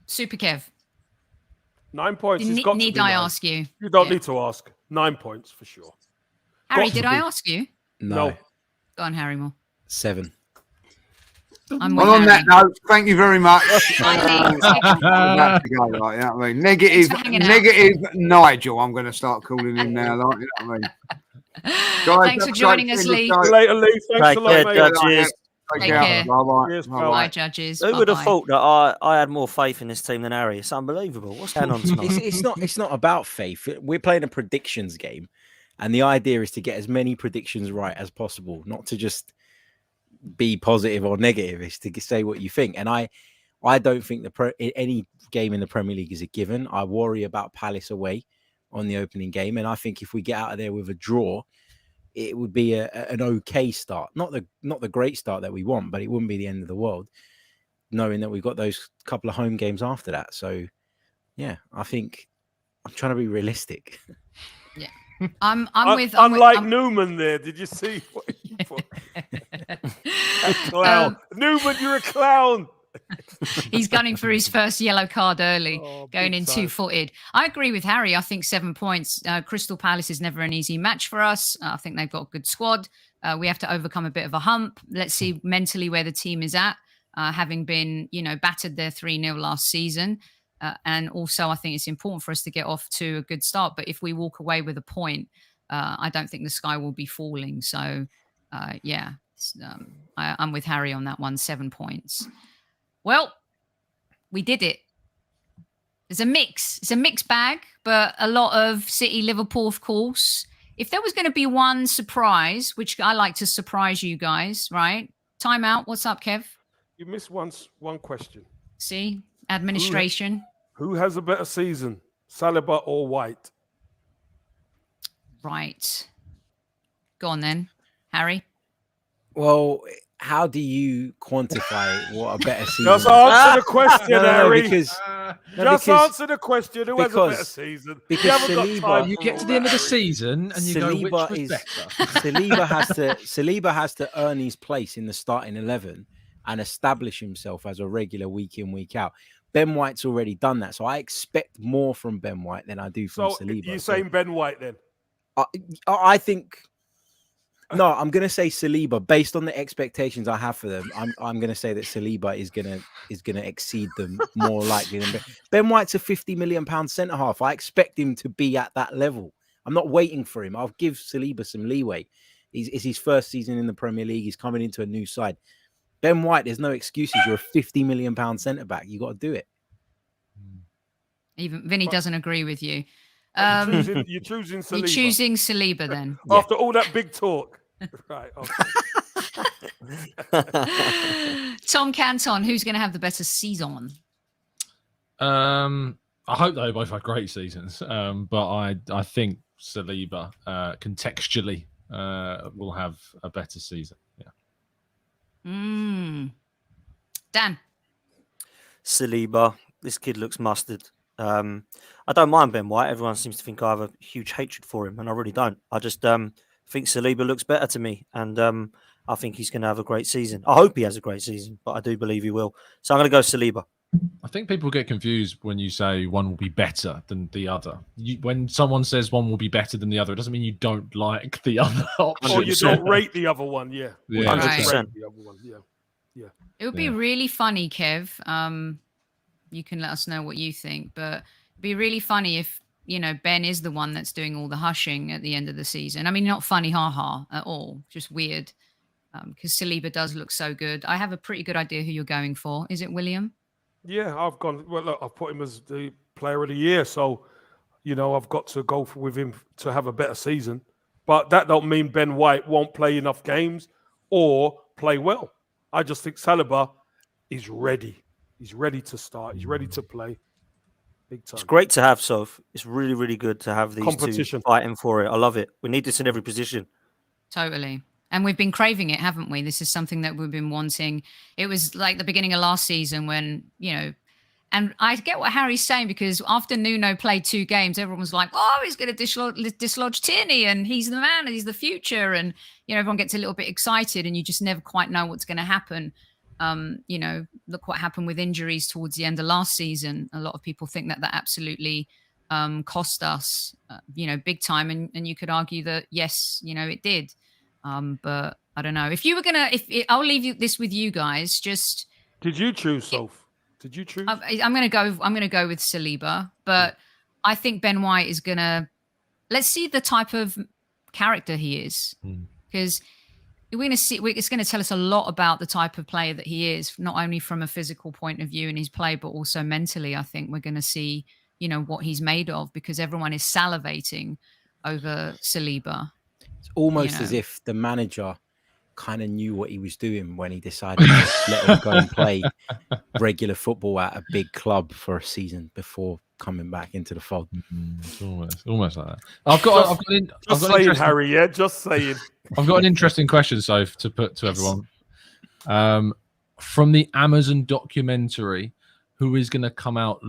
A: Super Kev.
C: 9 points.
A: Need I ask you?
C: You don't need to ask. 9 points for sure.
A: Harry, did I ask you?
C: No.
A: Go on, Harry Moore.
D: 7.
F: Well, on that note, thank you very much. Negative Nigel. I'm going to start calling him now. Like, you know what I mean? Guys,
A: thanks for joining us, Lee.
C: Later, Lee. Thanks a lot, mate.
E: Cheers.
A: Take care.
F: Bye-bye.
A: Bye, judges.
E: Who would have thought that I had more faith in this team than Harry? It's unbelievable. What's going on tonight?
D: It's not about faith. We're playing a predictions game, and the idea is to get as many predictions right as possible, not to just be positive or negative. It's to say what you think. And I don't think any game in the Premier League is a given. I worry about Palace away on the opening game, and I think if we get out of there with a draw, it would be an okay start, not the great start that we want, but it wouldn't be the end of the world, knowing that we've got those couple of home games after that. So, yeah, I think I'm trying to be realistic.
A: Yeah, I'm
C: unlike Newman there. Did you see what he put? A clown. Newman, you're a clown.
A: He's gunning for his first yellow card early, going in 2-footed. I agree with Harry. I think 7 points. Crystal Palace is never an easy match for us. I think they've got a good squad. We have to overcome a bit of a hump. Let's see mentally where the team is at, having been, battered there 3-0 last season. And also, I think it's important for us to get off to a good start. But if we walk away with a point, I don't think the sky will be falling. So, I'm with Harry on that one, 7 points. Well, we did it. It's a mix. It's a mixed bag, but a lot of City, Liverpool, of course. If there was going to be one surprise, which I like to surprise you guys, right? Time out. What's up, Kev?
C: You missed one question.
A: See? Administration.
C: Who has a better season, Saliba or White?
A: Right. Go on then, Harry.
D: Well, how do you quantify what a better season?
C: Just answer the question, Harry.
D: Because
C: answer the question. Who has a better season?
D: Because
G: you get to the end of the season and you go, which was better?
D: Saliba has to earn his place in the starting 11 and establish himself as a regular week in, week out. Ben White's already done that, so I expect more from Ben White than I do from Saliba.
C: You're saying Ben White then?
D: I think. No, I'm going to say Saliba based on the expectations I have for them. I'm going to say that Saliba is going to exceed them more likely than Ben White's a £50 million centre half. I expect him to be at that level. I'm not waiting for him. I'll give Saliba some leeway. It's his first season in the Premier League. He's coming into a new side. Ben White, there's no excuses. You're a £50 million centre back. You got to do it.
A: Even Vinny doesn't agree with you.
C: You're choosing Saliba.
A: You're choosing Saliba then.
C: After all that big talk. Right.
A: Okay. Tom Canton, who's going to have the better season?
G: I hope they both had great seasons, but I think Saliba contextually will have a better season. Yeah.
A: Dan.
E: Saliba. This kid looks mustard. I don't mind Ben White. Everyone seems to think I have a huge hatred for him, and I really don't. I just think Saliba looks better to me, and I think he's going to have a great season. I hope he has a great season, but I do believe he will. So I'm going to go Saliba.
G: I think people get confused when you say one will be better than the other. When someone says one will be better than the other, it doesn't mean you don't like the other option.
C: Or you don't rate the other one, yeah.
E: 100%.
C: Yeah.
A: It would be really funny, Kev. You can let us know what you think, but it'd be really funny if, Ben is the one that's doing all the hushing at the end of the season. I mean, not funny, ha at all, just weird. Because Saliba does look so good. I have a pretty good idea who you're going for. Is it William?
C: Yeah, I've put him as the player of the year. So, I've got to go with him to have a better season. But that don't mean Ben White won't play enough games or play well. I just think Saliba is ready. He's ready to start. He's ready to play. Big time.
E: It's great to have, Soph. It's really, really good to have these two fighting for it. I love it. We need this in every position.
A: Totally. And we've been craving it, haven't we? This is something that we've been wanting. It was like the beginning of last season when, and I get what Harry's saying, because after Nuno played 2 games, everyone was like, oh, he's going to dislodge Tierney and he's the man and he's the future. And, everyone gets a little bit excited and you just never quite know what's going to happen. Look what happened with injuries towards the end of last season. A lot of people think that absolutely cost us, big time. And you could argue that, yes, it did. But I don't know. If you were I'll leave this with you guys. Just
C: did you choose, Soph? Did you choose?
A: I'm gonna go with Saliba, but I think Ben White is gonna. Let's see the type of character he is, because we're gonna see. It's gonna tell us a lot about the type of player that he is, not only from a physical point of view in his play, but also mentally. I think we're gonna see, what he's made of, because everyone is salivating over Saliba.
D: It's almost as if the manager kind of knew what he was doing when he decided to let him go and play regular football at a big club for a season before coming back into the fold.
G: It's almost like that. I've got
C: Harry. Yeah, just saying.
G: I've got an interesting question, Soph, to put to everyone. From the Amazon documentary, who is going to come out?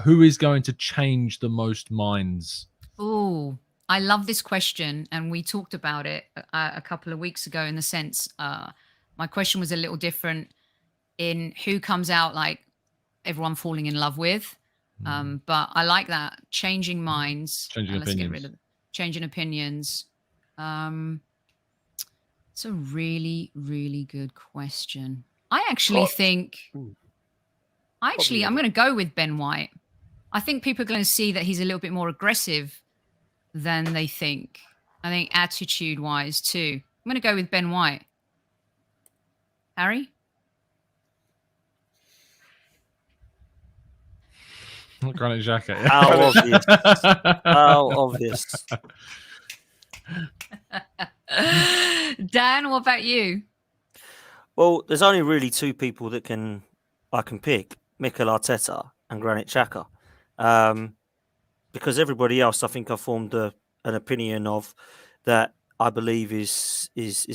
G: Who is going to change the most minds?
A: Oh, I love this question, and we talked about it a couple of weeks ago. In the sense, my question was a little different in who comes out like everyone falling in love with. But I like that, changing minds, changing opinions. It's a really, really good question. I actually think. I'm going to go with Ben White. I think people are going to see that he's a little bit more aggressive than they think. I think attitude-wise too. I'm going to go with Ben White. Harry?
G: Granite jacket.
E: How obvious. How obvious.
A: Dan, what about you?
E: Well, there's only really two people that I can pick: Mikel Arteta and Granit Xhaka, because everybody else, I think, I formed an opinion of that I believe is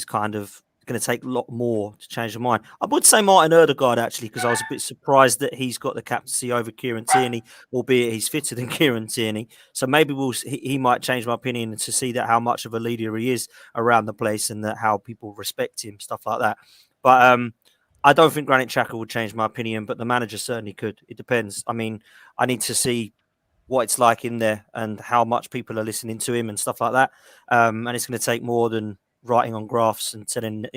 E: kind of going to take a lot more to change the mind. I would say Martin Ødegaard, actually, because I was a bit surprised that he's got the captaincy over Kieran Tierney, albeit he's fitter than Kieran Tierney. So maybe he might change my opinion to see that how much of a leader he is around the place and that how people respect him, stuff like that. But I don't think Granit Xhaka would change my opinion, but the manager certainly could. It depends. I mean, I need to see what it's like in there and how much people are listening to him and stuff like that. And it's going to take more than writing on graphs and telling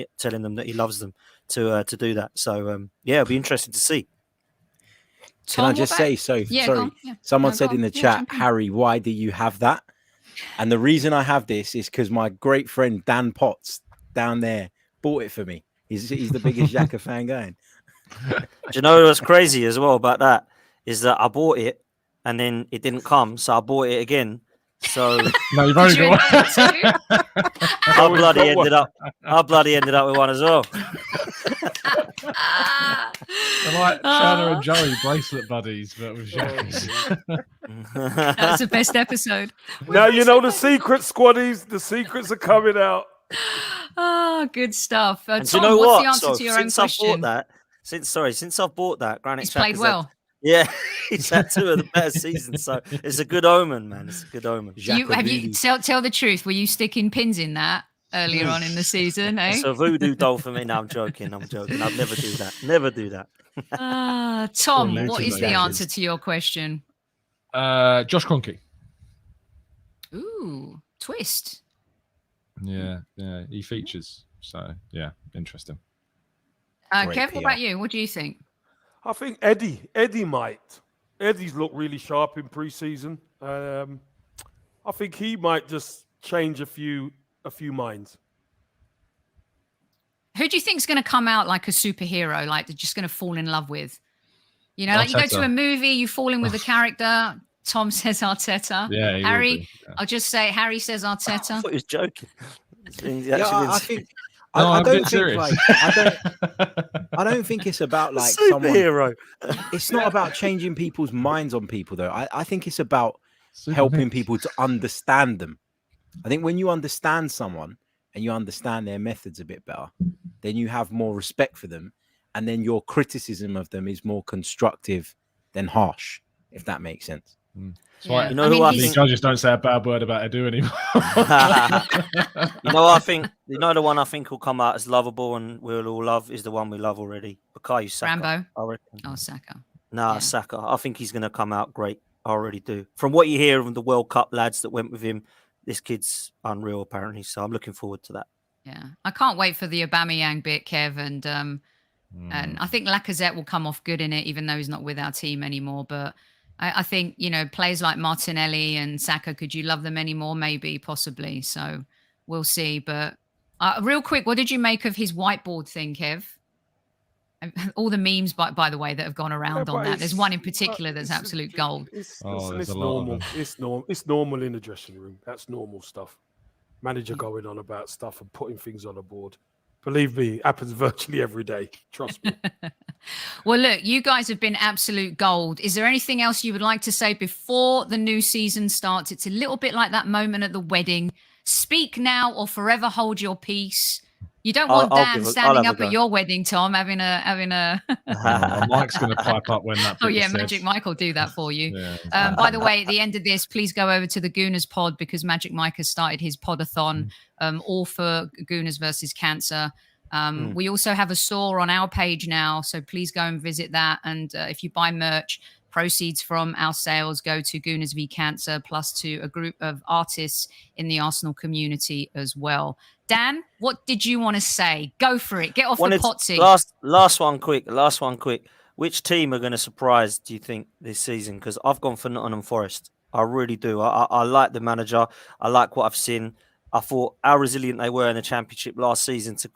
E: them that he loves them to do that. So yeah, it'll be interesting to see.
D: Can I just say, sorry, someone said in the chat, Harry, why do you have that? And the reason I have this is because my great friend Dan Potts down there bought it for me. He's the biggest Xhaka fan going.
E: Do you know what's crazy as well about that is that I bought it and then it didn't come, so I bought it again. So
G: no, you've only got one.
E: I bloody ended up with one as well.
G: They're like Shanna and Joey bracelet buddies, but with Xhakas.
A: That's the best episode.
C: Now you know the secret, Squaddies. The secrets are coming out.
A: Oh, good stuff. Tom,
E: you know
A: what's
E: what?
A: the answer to your own question?
E: Since I've bought that, Granit
A: He's played well.
E: He's had two of the better seasons, so it's a good omen, man. It's a good omen.
A: Tell the truth? Were you sticking pins in that earlier on in the season?
E: It's a voodoo doll for me. No, I'm joking. I'd never do that. Never do that.
A: Tom, what is the answer to your question?
G: Josh Kroenke.
A: Ooh, twist.
G: Yeah, he features. So yeah, interesting.
A: Kev, what about you? What do you think?
C: I think Eddie might. Eddie's looked really sharp in pre-season. I think he might just change a few minds.
A: Who do you think is going to come out like a superhero, like they're just going to fall in love with? You know, like you go to a movie, you fall in with a character. Tom says Arteta.
G: Yeah,
A: Harry, I'll just say Harry says Arteta.
E: I thought he was joking.
D: I think.
G: No,
D: I
G: I'm
D: don't
G: being
D: think
G: serious.
D: I don't think it's about like
E: superhero.
D: It's not about changing people's minds on people, though. I think it's about helping people to understand them. I think when you understand someone and you understand their methods a bit better, then you have more respect for them, and then your criticism of them is more constructive than harsh, if that makes sense.
G: So yeah.
E: I
G: think judges don't say a bad word about Edu anymore.
E: The one I think will come out as lovable and we'll all love is the one we love already. Bukayo Saka.
A: Rambo.
E: I reckon.
A: Oh, Saka.
E: Saka. I think he's going to come out great. I already do. From what you hear of the World Cup lads that went with him, this kid's unreal apparently. So I'm looking forward to that. Yeah,
A: I can't wait for the Aubameyang bit, Kev, and I think Lacazette will come off good in it, even though he's not with our team anymore. But I think, players like Martinelli and Saka, could you love them anymore? Maybe, possibly. So we'll see. But real quick, what did you make of his whiteboard thing, Kev? All the memes, by the way, that have gone around on that. There's one in particular that's absolute gold.
C: It's normal. It's normal in the dressing room. That's normal stuff. Manager going on about stuff and putting things on a board. Believe me, it happens virtually every day. Trust me.
A: Well, look, you guys have been absolute gold. Is there anything else you would like to say before the new season starts? It's a little bit like that moment at the wedding. Speak now or forever hold your peace. You don't want Dan standing up at your wedding, Tom, having a.
G: Mike's going to pipe up when that.
A: Oh yeah, Magic Mike will do that for you. Yeah. By the way, at the end of this, please go over to the Gooners pod because Magic Mike has started his podathon, all for Gooners versus cancer. We also have a store on our page now, so please go and visit that. And if you buy merch, proceeds from our sales go to Gooners v Cancer, plus to a group of artists in the Arsenal community as well. Dan, what did you want to say? Go for it. Get off the potsy.
E: Last one quick. Which team are going to surprise, do you think, this season? Because I've gone for Nottingham Forest. I really do. I like the manager. I like what I've seen. I thought how resilient they were in the Championship last season to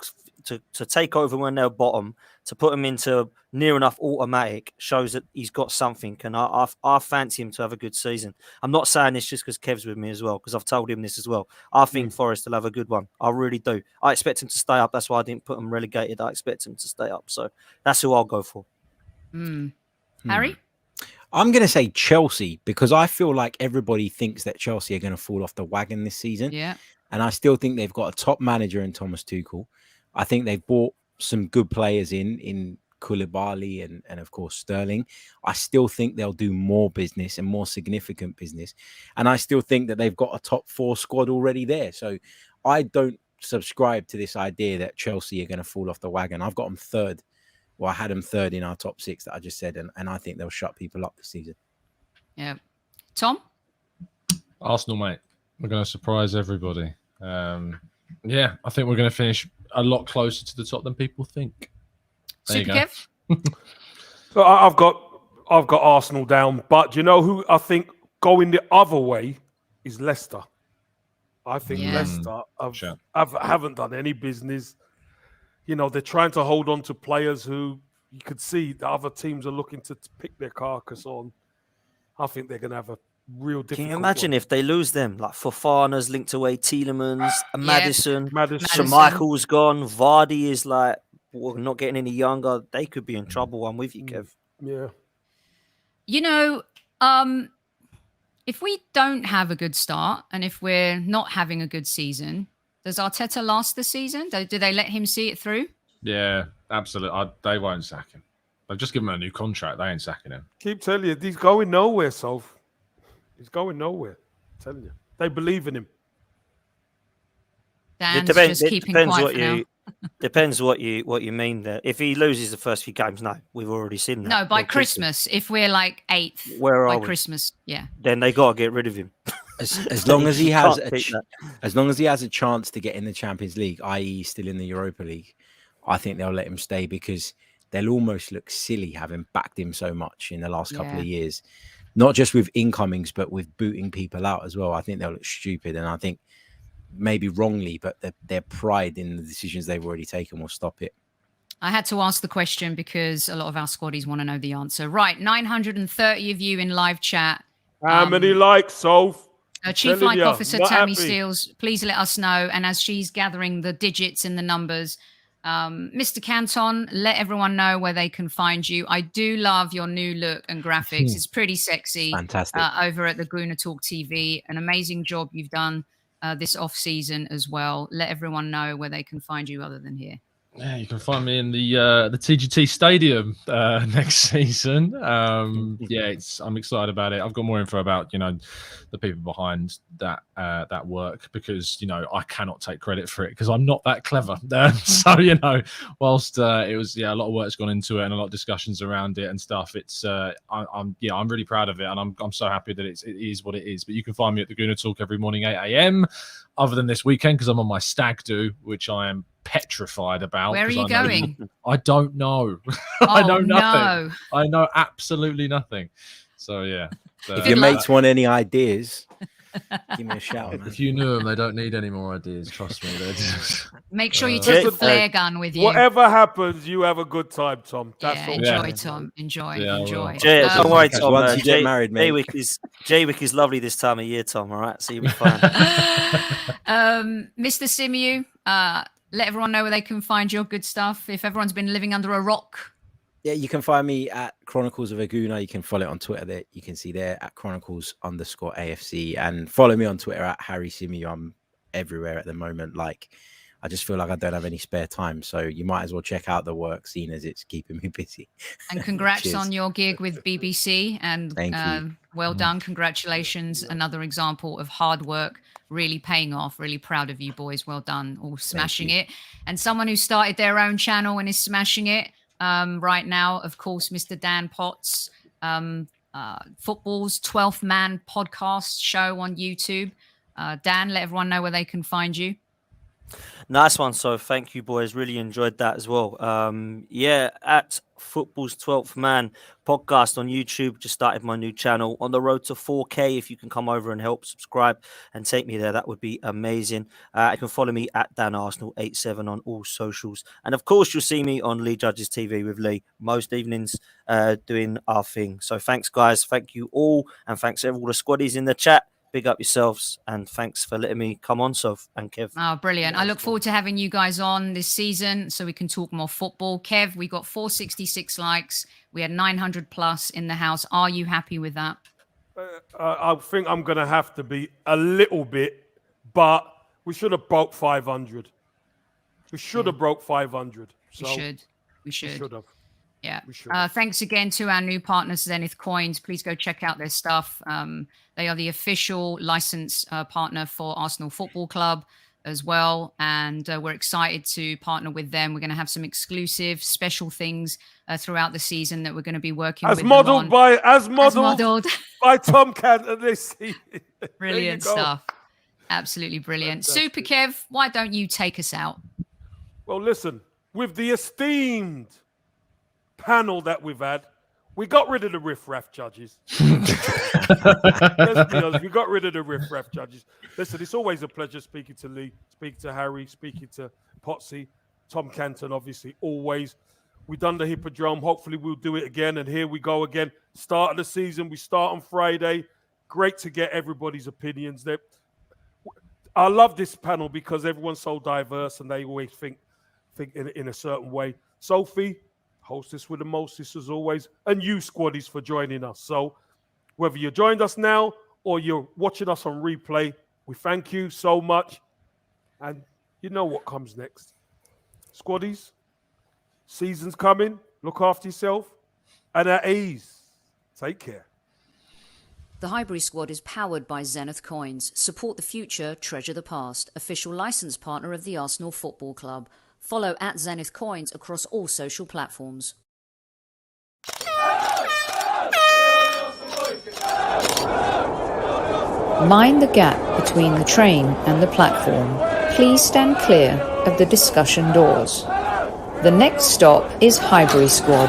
E: to take over when they're bottom, to put him into near enough automatic shows that he's got something. And I fancy him to have a good season. I'm not saying this just because Kev's with me as well, because I've told him this as well. I think Forest will have a good one. I really do. I expect him to stay up. That's why I didn't put him relegated. I expect him to stay up. So that's who I'll go for.
A: Harry?
D: I'm going to say Chelsea, because I feel like everybody thinks that Chelsea are going to fall off the wagon this season.
A: Yeah.
D: And I still think they've got a top manager in Thomas Tuchel. I think they've bought some good players in Koulibaly and of course Sterling. I still think they'll do more business and more significant business. And I still think that they've got a top 4 squad already there. So I don't subscribe to this idea that Chelsea are going to fall off the wagon. I've got them third. Well, I had them third in our top 6 that I just said. And I think they'll shut people up this season.
A: Yeah. Tom?
G: Arsenal, mate. We're going to surprise everybody. Yeah, I think we're going to finish a lot closer to the top than people think.
A: Super Kev?
C: So I've got Arsenal down, but you know who I think going the other way is Leicester. I think Leicester haven't done any business. You know, they're trying to hold on to players who you could see the other teams are looking to pick their carcass on. I think they're going to have a real difficult
E: Can you imagine if they lose them? Like Fofana's linked away, Tielemans, Madison.
C: Madison.
E: Michael's gone. Vardy is like not getting any younger. They could be in trouble. I'm with you, Kev.
C: Yeah.
A: You know, if we don't have a good start and if we're not having a good season, does Arteta last the season? Do they let him see it through?
G: Yeah, absolutely. They won't sack him. They've just given him a new contract. They ain't sacking him.
C: Keep telling you, he's going nowhere, Soph. He's going nowhere. I'm telling you. They believe in him.
A: Dan's just keeping quiet for now.
E: Depends what you mean there. If he loses the first few games, no, we've already seen that.
A: No, by Christmas, if we're like 8th, by Christmas, yeah.
E: Then they got to get rid of him.
D: As long as he has a chance to get in the Champions League, i.e. still in the Europa League, I think they'll let him stay, because they'll almost look silly having backed him so much in the last couple of years. Not just with incomings, but with booting people out as well. I think they'll look stupid, and I think maybe wrongly, but their pride in the decisions they've already taken will stop it.
A: I had to ask the question because a lot of our squaddies want to know the answer. Right, 930 of you in live chat.
C: How many likes, Soph?
A: Chief Like Officer Tammy Steele, please let us know. And as she's gathering the digits and the numbers, Mr. Canton, let everyone know where they can find you. I do love your new look and graphics. It's pretty sexy.
D: Fantastic.
A: Over at the Gooner Talk TV. An amazing job you've done this off season as well. Let everyone know where they can find you other than here.
G: Yeah, you can find me in the TGT Stadium next season. Yeah, I'm excited about it. I've got more info about the people behind that work, because I cannot take credit for it because I'm not that clever. So whilst it was a lot of work's gone into it and a lot of discussions around it and stuff, it's I'm really proud of it, and I'm so happy that it is what it is. But you can find me at the Gooner Talk every morning 8 a.m. other than this weekend because I'm on my stag do, which I am petrified about.
A: Where are you going?
G: I don't know.
A: Oh,
G: I know nothing.
A: No.
G: I know absolutely nothing. So yeah.
D: If your mates want any ideas, give me a shout. Man.
G: If you knew them, they don't need any more ideas. Trust me.
A: Make sure you take a flare gun with you.
C: Whatever happens, you have a good time, Tom. That's all.
A: Enjoy, Tom. Enjoy.
E: Don't worry, Tom.
D: Once you get married, mate.
E: Jaywick is lovely this time of year, Tom. All right, so you'll be fine.
A: Mr. Symeou, let everyone know where they can find your good stuff. If everyone's been living under a rock.
D: Yeah, you can find me at Chronicles of a Gooner. You can follow it on Twitter there. You can see there at Chronicles_AFC, and follow me on Twitter at Harry Symeou. I'm everywhere at the moment. I just feel like I don't have any spare time. So you might as well check out the work, seeing as it's keeping me busy.
A: And congrats on your gig with BBC. And
D: Thank you.
A: Well done. Congratulations. Another example of hard work really paying off. Really proud of you boys. Well done. All smashing it. And someone who started their own channel and is smashing it right now, of course, Mr. Dan Potts, football's 12th Man podcast show on YouTube. Dan, let everyone know where they can find you.
E: Nice one. So thank you, boys. Really enjoyed that as well. Yeah, at Football's 12th Man podcast on YouTube. Just started my new channel on the road to 4K. If you can come over and help subscribe and take me there, that would be amazing. You can follow me at DanArsenal87 on all socials. And of course, you'll see me on Lee Judges TV with Lee most evenings doing our thing. So thanks, guys. Thank you all. And thanks to all the squaddies in the chat. Big up yourselves, and thanks for letting me come on, Soph and Kev.
A: Oh, brilliant. I look forward to having you guys on this season so we can talk more football. Kev, we got 466 likes. We had 900 plus in the house. Are you happy with that?
C: I think I'm going to have to be a little bit, but we should have broke 500. We should have broke 500. So
A: We should have. Yeah. Thanks again to our new partners, ZENITH Coins. Please go check out their stuff. They are the official license partner for Arsenal Football Club as well. And we're excited to partner with them. We're going to have some exclusive special things throughout the season that we're going to be working with them on.
C: As modeled by Tom Canton this season.
A: Brilliant stuff. Absolutely brilliant. Fantastic. Super Kev, why don't you take us out?
C: Well, listen, with the esteemed panel that we've had, we got rid of the riff-raff judges. Let's be honest, we got rid of the riff-raff judges. Listen, it's always a pleasure speaking to Lee, speaking to Harry, speaking to Potsy, Tom Canton, obviously, always. We've done the Hippodrome. Hopefully we'll do it again, and here we go again. Start of the season. We start on Friday. Great to get everybody's opinions there. I love this panel because everyone's so diverse, and they always think in a certain way. Sophie, hostess with the mostest as always, and you squaddies for joining us. So whether you joined us now or you're watching us on replay, we thank you so much. And you know what comes next. Squaddies, season's coming. Look after yourself and at ease. Take care.
B: The Highbury Squad is powered by ZENITH Coins. Support the future, treasure the past. Official licence partner of the Arsenal Football Club. Follow at ZENITH Coins across all social platforms. Mind the gap between the train and the platform. Please stand clear of the discussion doors. The next stop is Highbury Squad.